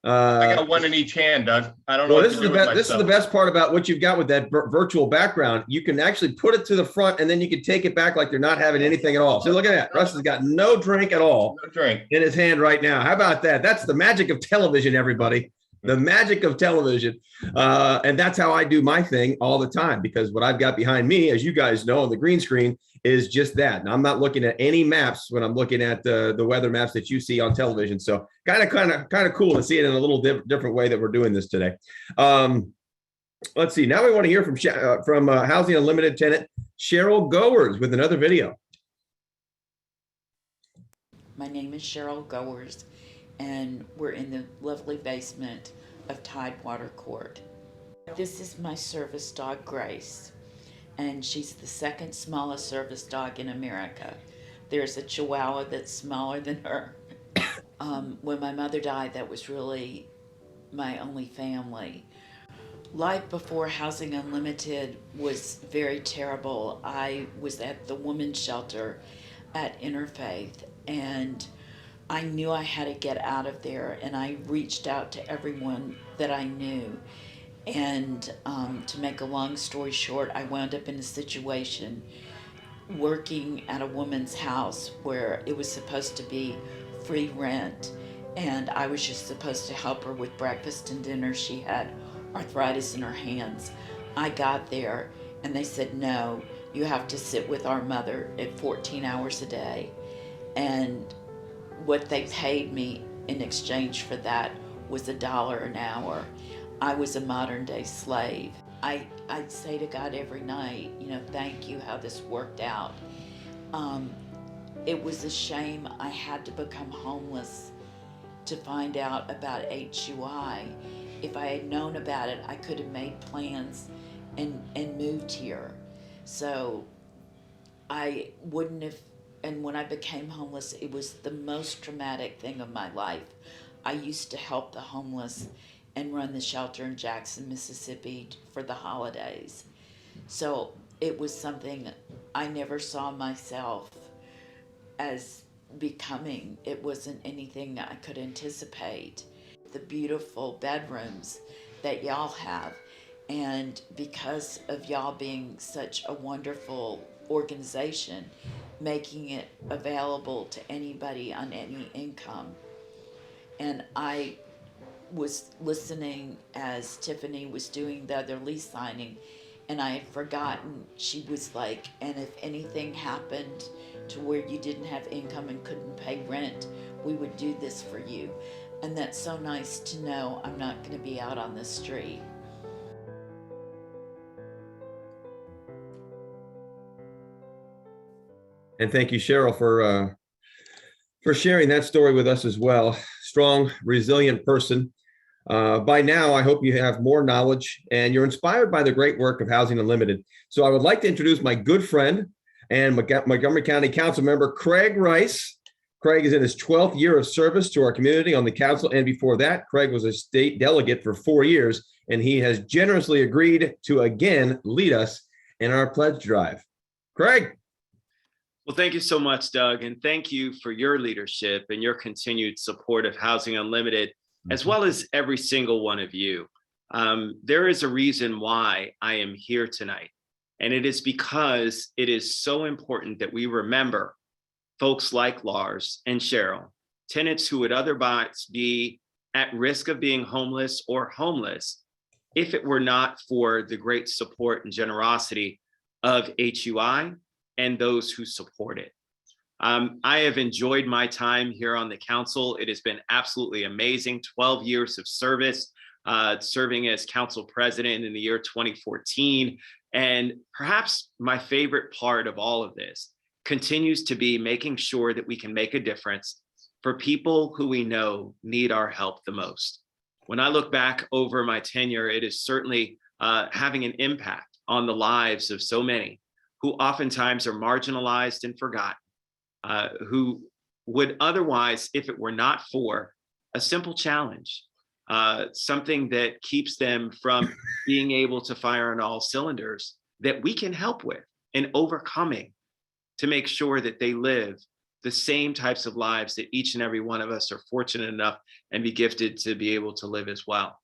S9: I got one in each hand, Doug. I don't know
S2: Well,
S9: what
S2: this
S9: to
S2: is
S9: do
S2: the
S9: with
S2: best. This is the
S9: myself.
S2: best part about what you've got with that virtual background. You can actually put it to the front, and then you can take it back like you're not having anything at all. So look at that. Russ has got no drink at all
S9: No drink.
S2: in his hand right now. How about that? That's the magic of television, everybody. The magic of television. And that's how I do my thing all the time, because what I've got behind me, as you guys know, on the green screen is just that. Now, I'm not looking at any maps when I'm looking at the weather maps that you see on television. So kind of cool to see it in a little different way that we're doing this today. Let's see. Now we want to hear from Housing Unlimited tenant Cheryl Goers with another video.
S10: My name is Cheryl Goers, and we're in the lovely basement of Tidewater Court. This is my service dog, Grace, and she's the second smallest service dog in America. There's a Chihuahua that's smaller than her. When my mother died, that was really my only family. Life before Housing Unlimited was very terrible. I was at the women's shelter at Interfaith, and I knew I had to get out of there, and I reached out to everyone that I knew. And to make a long story short, I wound up in a situation working at a woman's house where it was supposed to be free rent, and I was just supposed to help her with breakfast and dinner. She had arthritis in her hands. I got there and they said, no, you have to sit with our mother at 14 hours a day. And what they paid me in exchange for that was $1 an hour. I was a modern day slave. I'd say to God every night, thank you how this worked out. It was a shame I had to become homeless to find out about HUI. If I had known about it, I could have made plans and moved here. So I wouldn't have, and when I became homeless, it was the most traumatic thing of my life. I used to help the homeless and run the shelter in Jackson, Mississippi for the holidays. So it was something I never saw myself as becoming. It wasn't anything I could anticipate. The beautiful bedrooms that y'all have, and because of y'all being such a wonderful organization, making it available to anybody on any income. And I was listening as Tiffany was doing the other lease signing, and I had forgotten, she was like, and if anything happened to where you didn't have income and couldn't pay rent, we would do this for you. And that's so nice to know I'm not going to be out on the street.
S2: And thank you, Cheryl, for sharing that story with us as well. Strong, resilient person. By now, I hope you have more knowledge and you're inspired by the great work of Housing Unlimited. So I would like to introduce my good friend and Montgomery County Council member, Craig Rice. Craig is in his 12th year of service to our community on the council. And before that, Craig was a state delegate for 4 years, and he has generously agreed to again lead us in our pledge drive. Craig.
S11: Well, thank you so much, Doug, and thank you for your leadership and your continued support of Housing Unlimited, as well as every single one of you. There is a reason why I am here tonight, and it is because it is so important that we remember folks like Laurs and Cheryl, tenants who would otherwise be at risk of being homeless or homeless if it were not for the great support and generosity of HUI and those who support it. I have enjoyed my time here on the council. It has been absolutely amazing. 12 years of service, serving as council president in the year 2014. And perhaps my favorite part of all of this continues to be making sure that we can make a difference for people who we know need our help the most. When I look back over my tenure, it is certainly having an impact on the lives of so many who oftentimes are marginalized and forgotten, who would otherwise, if it were not for a simple challenge, something that keeps them from being able to fire on all cylinders, that we can help with and overcoming to make sure that they live the same types of lives that each and every one of us are fortunate enough and be gifted to be able to live as well,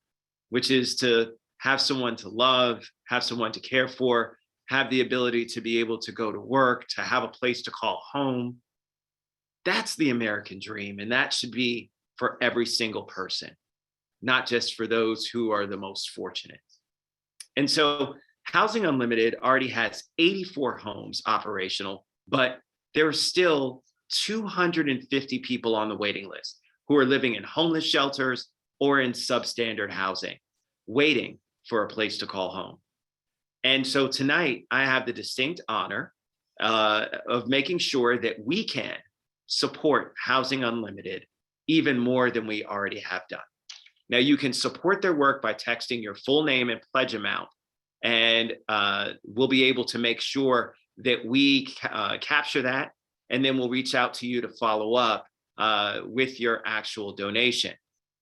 S11: which is to have someone to love, have someone to care for, have the ability to be able to go to work, to have a place to call home. That's the American dream, and that should be for every single person, not just for those who are the most fortunate. And so Housing Unlimited already has 84 homes operational, but there are still 250 people on the waiting list who are living in homeless shelters or in substandard housing, waiting for a place to call home. And so tonight, I have the distinct honor of making sure that we can support Housing Unlimited even more than we already have done. Now, you can support their work by texting your full name and pledge amount, and we'll be able to make sure that we capture that, and then we'll reach out to you to follow up with your actual donation.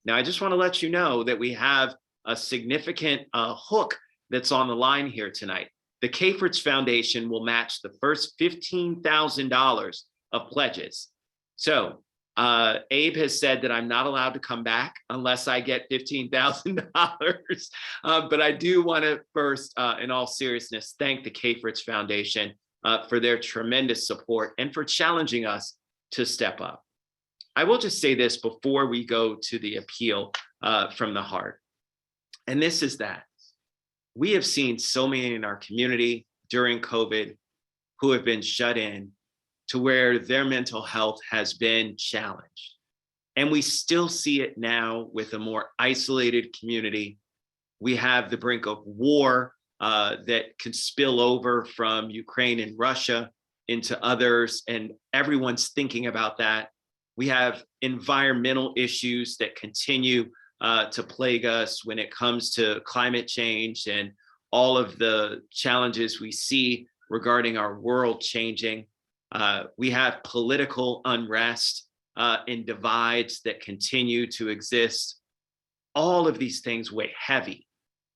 S11: Now, I just want to let you know that we have a significant hook that's on the line here tonight. The Cafritz Foundation will match the first $15,000 of pledges. So Abe has said that I'm not allowed to come back unless I get $15,000. But I do want to first, in all seriousness, thank the Cafritz Foundation for their tremendous support and for challenging us to step up. I will just say this before we go to the appeal from the heart. And this is that we have seen so many in our community during COVID who have been shut in to where their mental health has been challenged. And we still see it now with a more isolated community. We have the brink of war that can spill over from Ukraine and Russia into others, and everyone's thinking about that. We have environmental issues that continue to plague us when it comes to climate change and all of the challenges we see regarding our world changing. We have political unrest and divides that continue to exist. All of these things weigh heavy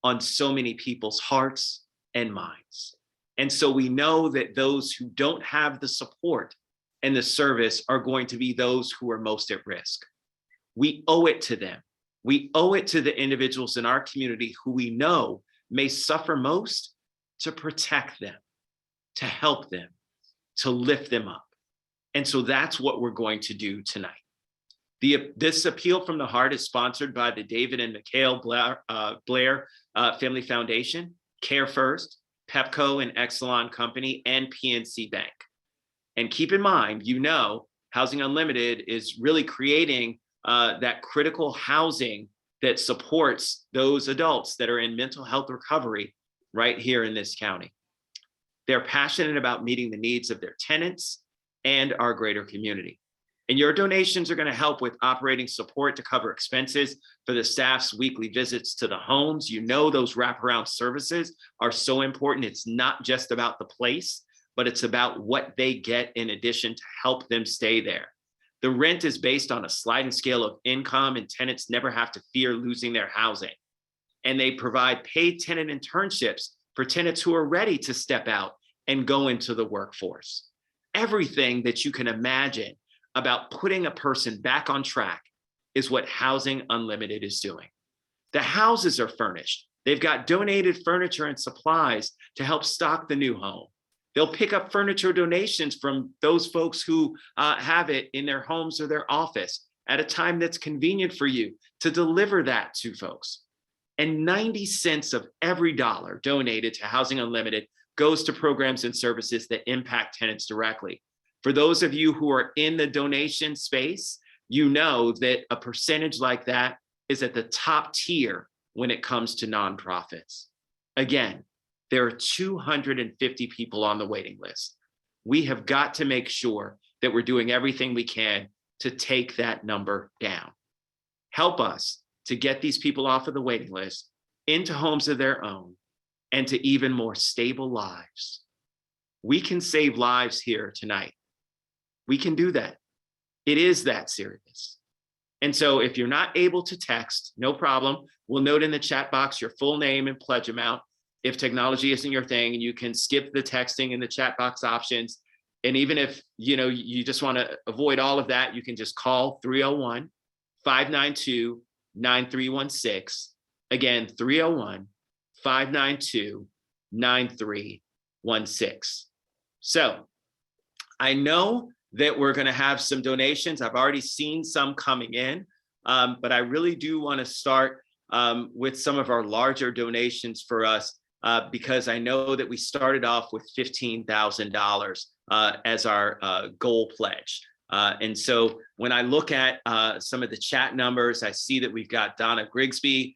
S11: on so many people's hearts and minds. And so we know that those who don't have the support and the service are going to be those who are most at risk. We owe it to them. We owe it to the individuals in our community who we know may suffer most to protect them, to help them, to lift them up. And so that's what we're going to do tonight. This appeal from the heart is sponsored by the David and Mikhail Blair Family Foundation, Care First, Pepco and Exelon Company, and PNC Bank. And keep in mind, you know, Housing Unlimited is really creating that critical housing that supports those adults that are in mental health recovery right here in this county. They're passionate about meeting the needs of their tenants and our greater community. And your donations are going to help with operating support to cover expenses for the staff's weekly visits to the homes. You know, those wraparound services are so important. It's not just about the place, but it's about what they get in addition to help them stay there. The rent is based on a sliding scale of income, and tenants never have to fear losing their housing. And they provide paid tenant internships for tenants who are ready to step out and go into the workforce. Everything that you can imagine about putting a person back on track is what Housing Unlimited is doing. The houses are furnished. They've got donated furniture and supplies to help stock the new home. They'll pick up furniture donations from those folks who have it in their homes or their office at a time that's convenient for you to deliver that to folks. And 90 cents of every dollar donated to Housing Unlimited goes to programs and services that impact tenants directly. For those of you who are in the donation space, you know that a percentage like that is at the top tier when it comes to nonprofits. Again, there are 250 people on the waiting list. We have got to make sure that we're doing everything we can to take that number down. Help us to get these people off of the waiting list into homes of their own and to even more stable lives. We can save lives here tonight. We can do that. It is that serious. And so if you're not able to text, no problem. We'll note in the chat box your full name and pledge amount. If technology isn't your thing and you can skip the texting and the chat box options, And even if, you know, you just want to avoid all of that, you can just call 301-592-9316. Again, 301-592-9316. So I know that we're going to have some donations. I've already seen some coming in, but I really do want to start with some of our larger donations for us, because I know that we started off with $15,000 as our goal pledge. And so when I look at some of the chat numbers, I see that we've got Donna Grigsby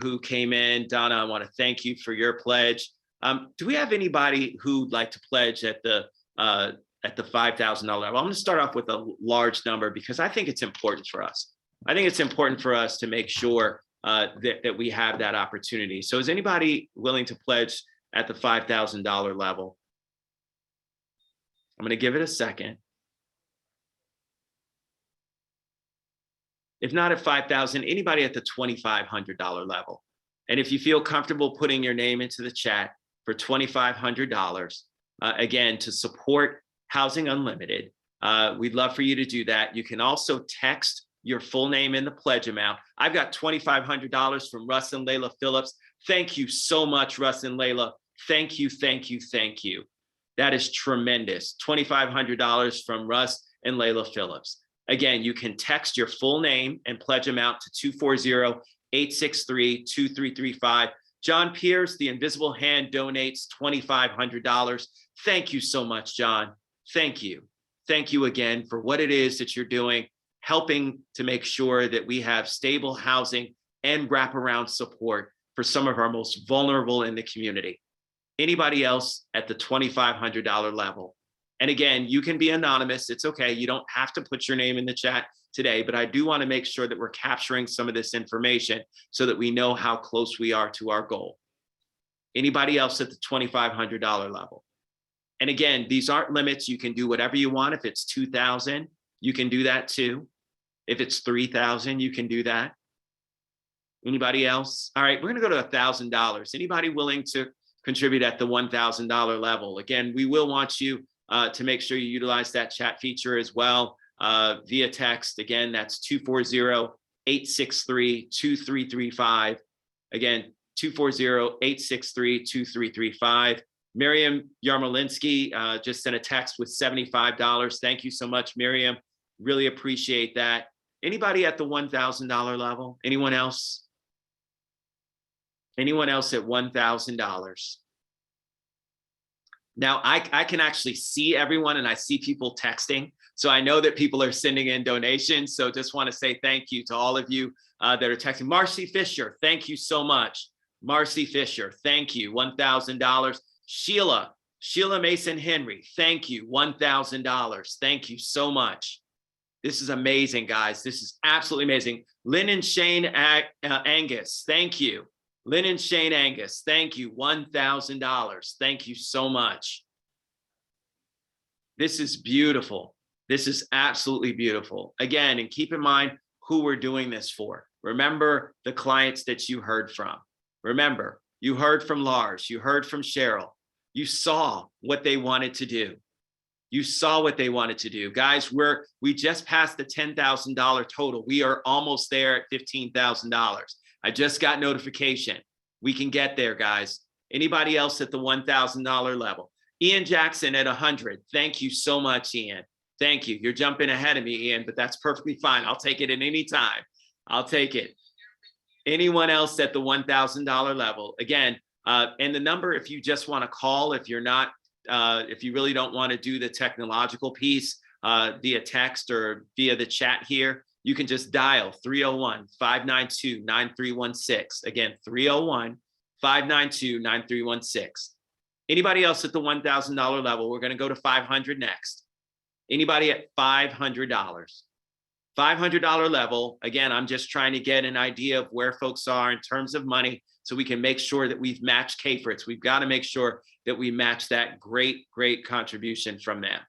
S11: who came in. Donna, I want to thank you for your pledge. Do we have anybody who'd like to pledge at the $5,000 level? I'm going to start off with a large number because I think it's important for us. I think it's important for us to make sure that we have that opportunity. So is anybody willing to pledge at the $5,000 level? I'm going to give it a second. If not at 5,000, anybody at the $2,500 level. And if you feel comfortable putting your name into the chat for $2,500, again, to support Housing Unlimited, we'd love for you to do that. You can also text your full name in the pledge amount. I've got $2,500 from Russ and Layla Phillips. Thank you so much, Russ and Layla. Thank you, thank you, thank you. That is tremendous. $2,500 from Russ and Layla Phillips. Again, you can text your full name and pledge amount to 240-863-2335. John Pierce, the invisible hand, donates $2,500. Thank you so much, John. Thank you. Thank you again for what it is that you're doing, helping to make sure that we have stable housing and wraparound support for some of our most vulnerable in the community. Anybody else at the $2,500 level? And again, you can be anonymous. It's okay. You don't have to put your name in the chat today, but I do want to make sure that we're capturing some of this information so that we know how close we are to our goal. Anybody else at the $2,500 level? And again, these aren't limits. You can do whatever you want. If it's 2,000, you can do that too. If it's 3,000, you can do that. Anybody else? All right, we're going to go to $1,000. Anybody willing to contribute at the $1,000 level? Again, we will want you to make sure you utilize that chat feature as well via text. Again, that's 240-863-2335. Again, 240-863-2335. Miriam Yarmolinsky just sent a text with $75. Thank you so much, Miriam. Really appreciate that. Anybody at the $1,000 level? Anyone else? Anyone else at $1,000? Now, I can actually see everyone and I see people texting. So I know that people are sending in donations. So just want to say thank you to all of you that are texting. Marcy Fisher, thank you so much. Marcy Fisher, thank you, $1,000. Sheila Mason Henry, thank you, $1,000. Thank you so much. This is amazing, guys. This is absolutely amazing. Lynn and Shane Angus, thank you. Lynn and Shane Angus, thank you, $1,000. Thank you so much. This is beautiful. This is absolutely beautiful. Again, and keep in mind who we're doing this for. Remember the clients that you heard from. Remember, you heard from Laurs, you heard from Cheryl. You saw what they wanted to do. You saw what they wanted to do. Guys, we just passed the $10,000 total. We are almost there at $15,000. I just got notification. We can get there, guys. Anybody else at the $1,000 level? Ian Jackson at 100. Thank you so much, Ian. Thank you. You're jumping ahead of me, Ian, but that's perfectly fine. I'll take it at any time. I'll take it. Anyone else at the $1,000 level? Again, and the number, if you just want to call, if you're not, if you really don't want to do the technological piece via text or via the chat here, you can just dial 301-592-9316. Again, 301-592-9316. Anybody else at the $1,000 level? We're going to go to 500 next. Anybody at $500? $500 level. Again, I'm just trying to get an idea of where folks are in terms of money so we can make sure that we've matched K-Fritz. We've got to make sure that we match that great contribution from them.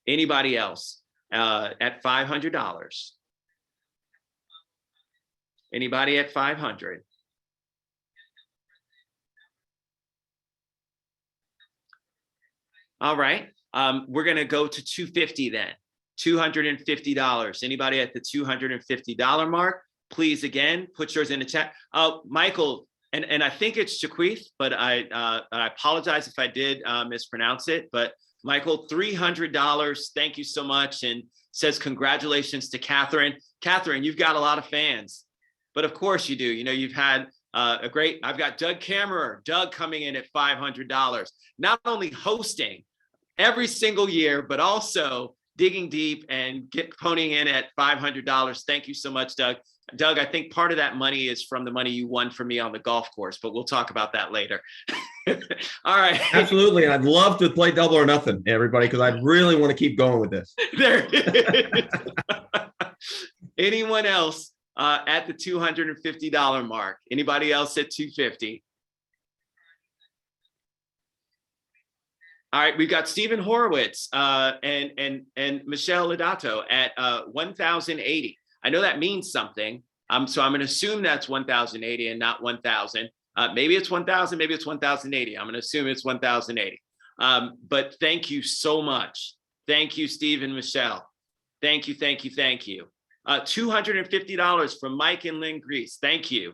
S11: Anybody else at $500? Anybody at 500? All right. We're going to go to $250 then. $250. Anybody at the $250 mark, please again, put yours in the chat. Michael, and I think it's Jaquith, but I apologize if I did mispronounce it, but Michael, $300. Thank you so much. And says congratulations to Catherine. Catherine, you've got a lot of fans, but of course you do. You know, you've had I've got Doug Kammerer, Doug coming in at $500, not only hosting every single year, but also digging deep and ponying in at $500. Thank you so much, Doug. Doug, I think part of that money is from the money you won for me on the golf course, but we'll talk about that later. All right.
S2: Absolutely. And I'd love to play double or nothing, everybody, because I really want to keep going with this.
S11: There it is. Anyone else at the $250 mark? Anybody else at $250? All right, we've got Stephen Horowitz and Michelle Lodato at 1,080. I know that means something. So I'm going to assume that's 1,080 and not 1,000. Maybe it's 1,000, maybe it's 1,080. I'm going to assume it's 1,080. But thank you so much. Thank you, Steve and Michelle. Thank you, thank you, thank you. $250 from Mike and Lynn Grease. Thank you.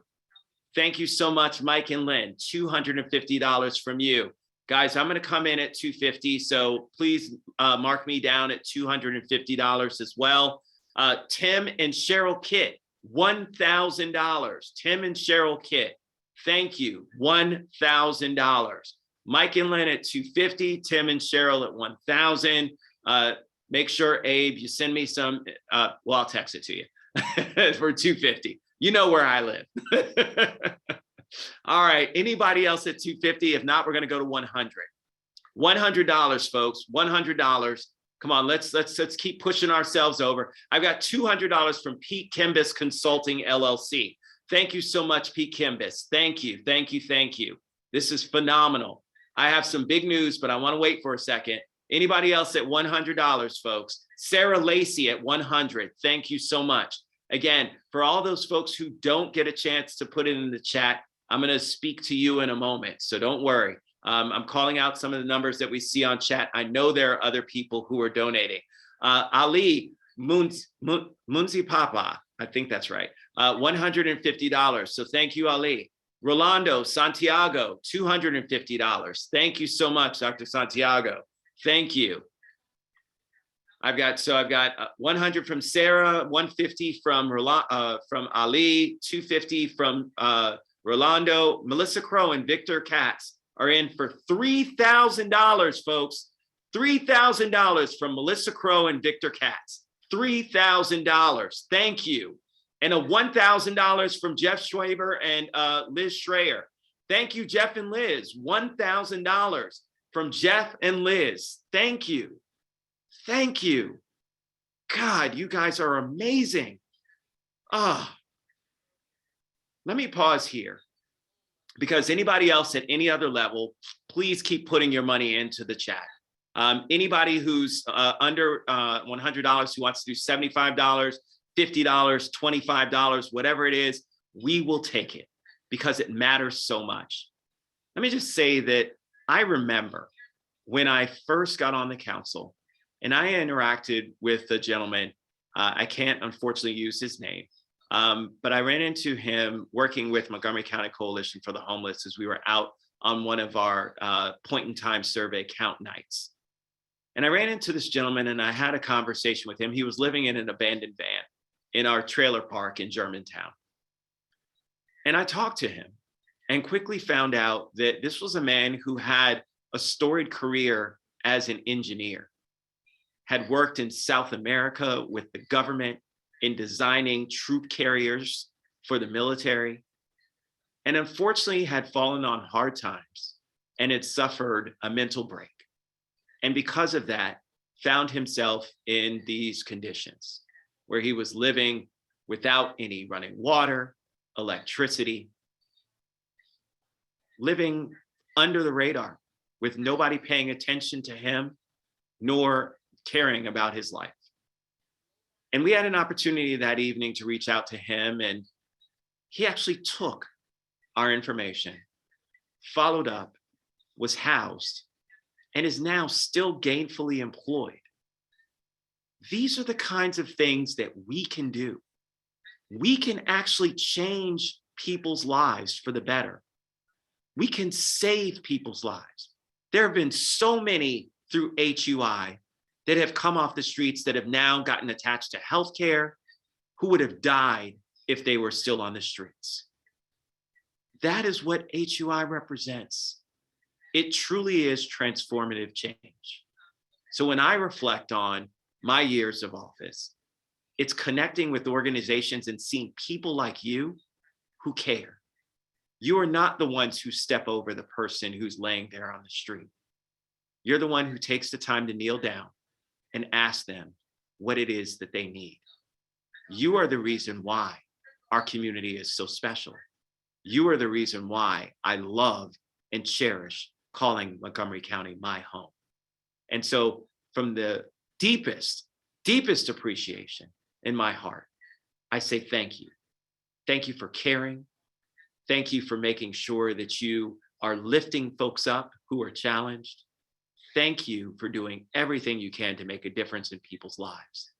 S11: Thank you so much, Mike and Lynn. $250 from you. Guys, I'm going to come in at $250. So please mark me down at $250 as well. Tim and Cheryl Kitt, $1,000. Tim and Cheryl Kitt, thank you, $1,000. Mike and Lynn at $250, Tim and Cheryl at $1,000. Make sure, Abe, you send me some, well, I'll text it to you for $250. You know where I live. All right, anybody else at $250? If not, we're going to go to $100. $100, folks, $100. Come on, let's keep pushing ourselves over. I've got $200 from Pete Kimbis Consulting LLC. Thank you so much, Pete Kimbis. Thank you, thank you, thank you. This is phenomenal. I have some big news, but I want to wait for a second. Anybody else at $100, folks? Sarah Lacey at $100. Thank you so much. Again, for all those folks who don't get a chance to put it in the chat, I'm going to speak to you in a moment, so don't worry. I'm calling out some of the numbers that we see on chat. I know there are other people who are donating. Ali Munzi Papa, I think that's right, $150. So thank you, Ali. Rolando Santiago, $250. Thank you so much, Dr. Santiago. Thank you. I've got 100 from Sarah, 150 from Ali, 250 from Rolando. Melissa Crow and Victor Katz are in for $3,000, folks. $3,000 from Melissa Crow and Victor Katz. $3,000. Thank you. And a $1,000 from Jeff Schwaber and Liz Schreier. Thank you, Jeff and Liz. $1,000 from Jeff and Liz. Thank you. Thank you. God, you guys are amazing. Let me pause here, because anybody else at any other level, please keep putting your money into the chat. Anybody who's under $100 who wants to do $75, $50, $25, whatever it is, we will take it because it matters so much. Let me just say that I remember when I first got on the council and I interacted with a gentleman, I can't unfortunately use his name, but I ran into him working with Montgomery County Coalition for the Homeless as we were out on one of our point in time survey count nights. And I ran into this gentleman and I had a conversation with him. He was living in an abandoned van in our trailer park in Germantown. And I talked to him and quickly found out that this was a man who had a storied career as an engineer, had worked in South America with the government in designing troop carriers for the military, and unfortunately had fallen on hard times and had suffered a mental break. And because of that, found himself in these conditions where he was living without any running water, electricity, living under the radar with nobody paying attention to him nor caring about his life. And we had an opportunity that evening to reach out to him, and he actually took our information, followed up, was housed, and is now still gainfully employed. These are the kinds of things that we can do. We can actually change people's lives for the better. We can save people's lives. There have been so many through HUI that have come off the streets that have now gotten attached to healthcare, who would have died if they were still on the streets. That is what HUI represents. It truly is transformative change. So when I reflect on my years of office, it's connecting with organizations and seeing people like you who care. You are not the ones who step over the person who's laying there on the street. You're the one who takes the time to kneel down and ask them what it is that they need. You are the reason why our community is so special. You are the reason why I love and cherish calling Montgomery County my home. And so from the deepest appreciation in my heart, I say thank you. Thank you for caring. Thank you for making sure that you are lifting folks up who are challenged. Thank you for doing everything you can to make a difference in people's lives.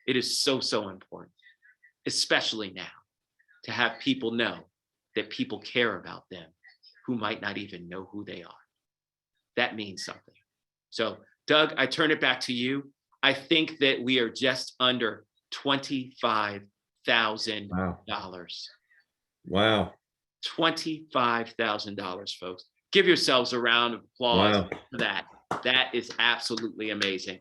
S11: It is so, so important, especially now, to have people know that people care about them who might not even know who they are. That means something. So, Doug, I turn it back to you. I think that we are just under $25,000.
S2: Wow.
S11: $25,000, folks. Give yourselves a round of applause
S2: Wow.
S11: for that. That is absolutely amazing.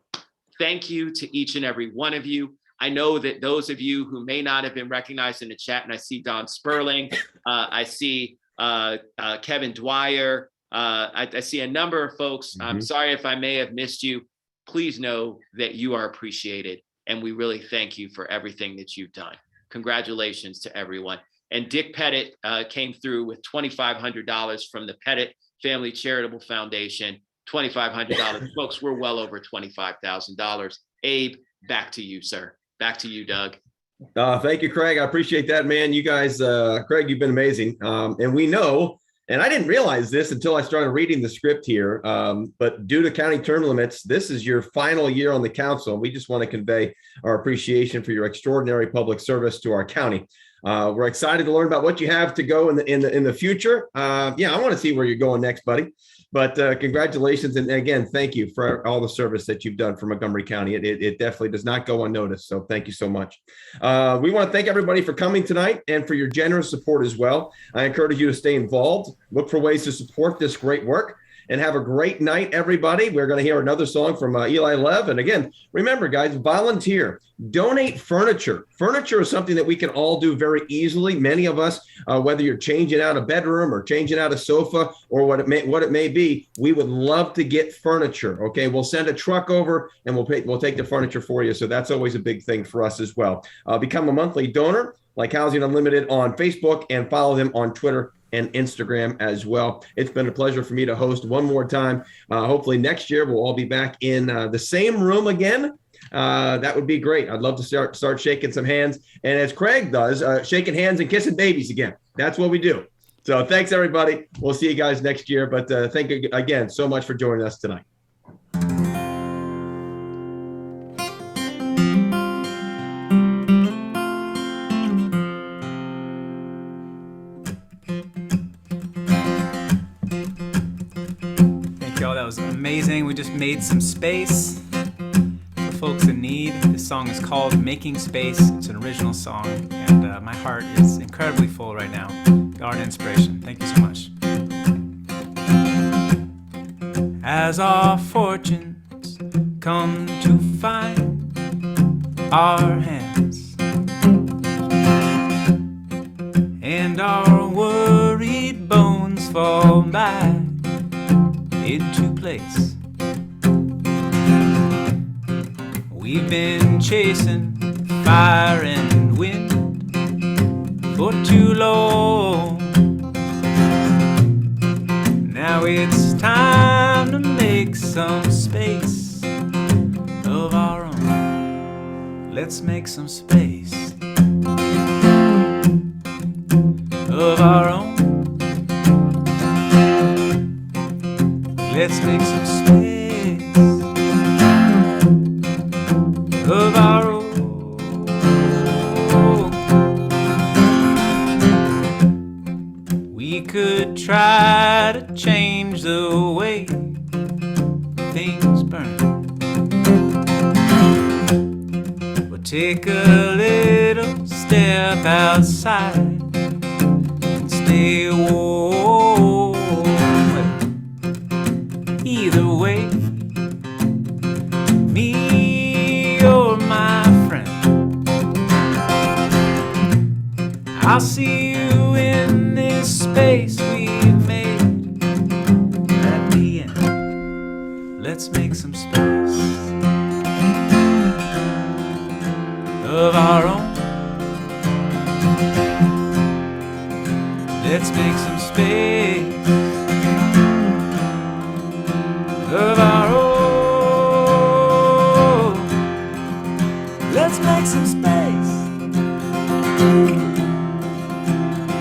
S11: Thank you to each and every one of you. I know that those of you who may not have been recognized in the chat, and I see Don Sperling, I see Kevin Dwyer, I see a number of folks. I'm sorry if I may have missed you. Please know that you are appreciated, and we really thank you for everything that you've done. Congratulations to everyone. And Dick Pettit came through with $2,500 from the Pettit Family Charitable Foundation. $2,500. Folks, we're well over $25,000. Abe, back to you, sir. Back to you, Doug.
S2: Thank you, Craig. I appreciate that, man. You guys, Craig, you've been amazing. And we know, and I didn't realize this until I started reading the script here, but due to county term limits, this is your final year on the council. We just want to convey our appreciation for your extraordinary public service to our county. We're excited to learn about what you have to go in the future. Yeah, I want to see where you're going next, buddy. But congratulations. And again, thank you for all the service that you've done for Montgomery County. It definitely does not go unnoticed. So thank you so much. We want to thank everybody for coming tonight and for your generous support as well. I encourage you to stay involved, look for ways to support this great work, and have a great night, everybody. We're going to hear another song from Eli Lev. And again, remember, guys, volunteer, donate furniture. Furniture is something that we can all do very easily. Many of us, whether you're changing out a bedroom or changing out a sofa or what it may be, we would love to get furniture. Okay, we'll send a truck over and we'll take the furniture for you. So that's always a big thing for us as well. Become a monthly donor like Housing Unlimited on Facebook and follow them on Twitter and Instagram as well. It's been a pleasure for me to host one more time. Hopefully next year we'll all be back in the same room again. That would be great. I'd love to start shaking some hands. And as Craig does, shaking hands and kissing babies again. That's what we do. So thanks, everybody. We'll see you guys next year. But thank you again so much for joining us tonight.
S1: That was amazing. We just made some space for folks in need. This song is called Making Space. It's an original song, and my heart is incredibly full right now. Y'all are an inspiration. Thank you so much. As our fortunes come to find our hands, and our worried bones fall back into place, we've been chasing fire and wind for too long. Now it's time to make some space of our own. Let's make some space of our own. Let's make some space. is burning. We'll take a little step outside and stay warm. Either way, me or my friend, I'll see you in this space we've made. At the end, let's make some space of our own. Let's make some space of our own. Let's make some space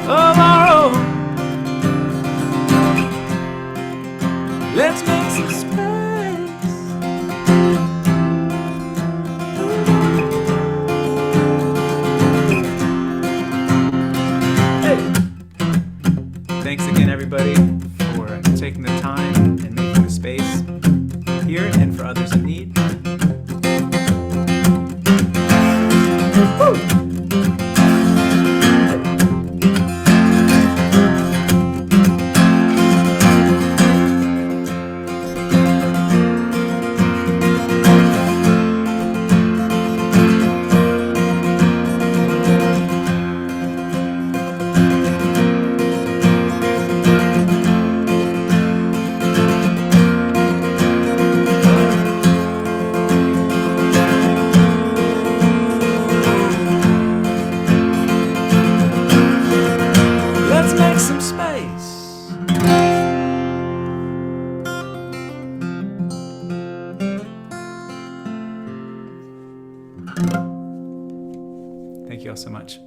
S1: of our own. Let's make some space. Hey. Thanks again, everybody, for taking the time and making the space here and for others in need. Woo! Let's make some space. Thank you all so much.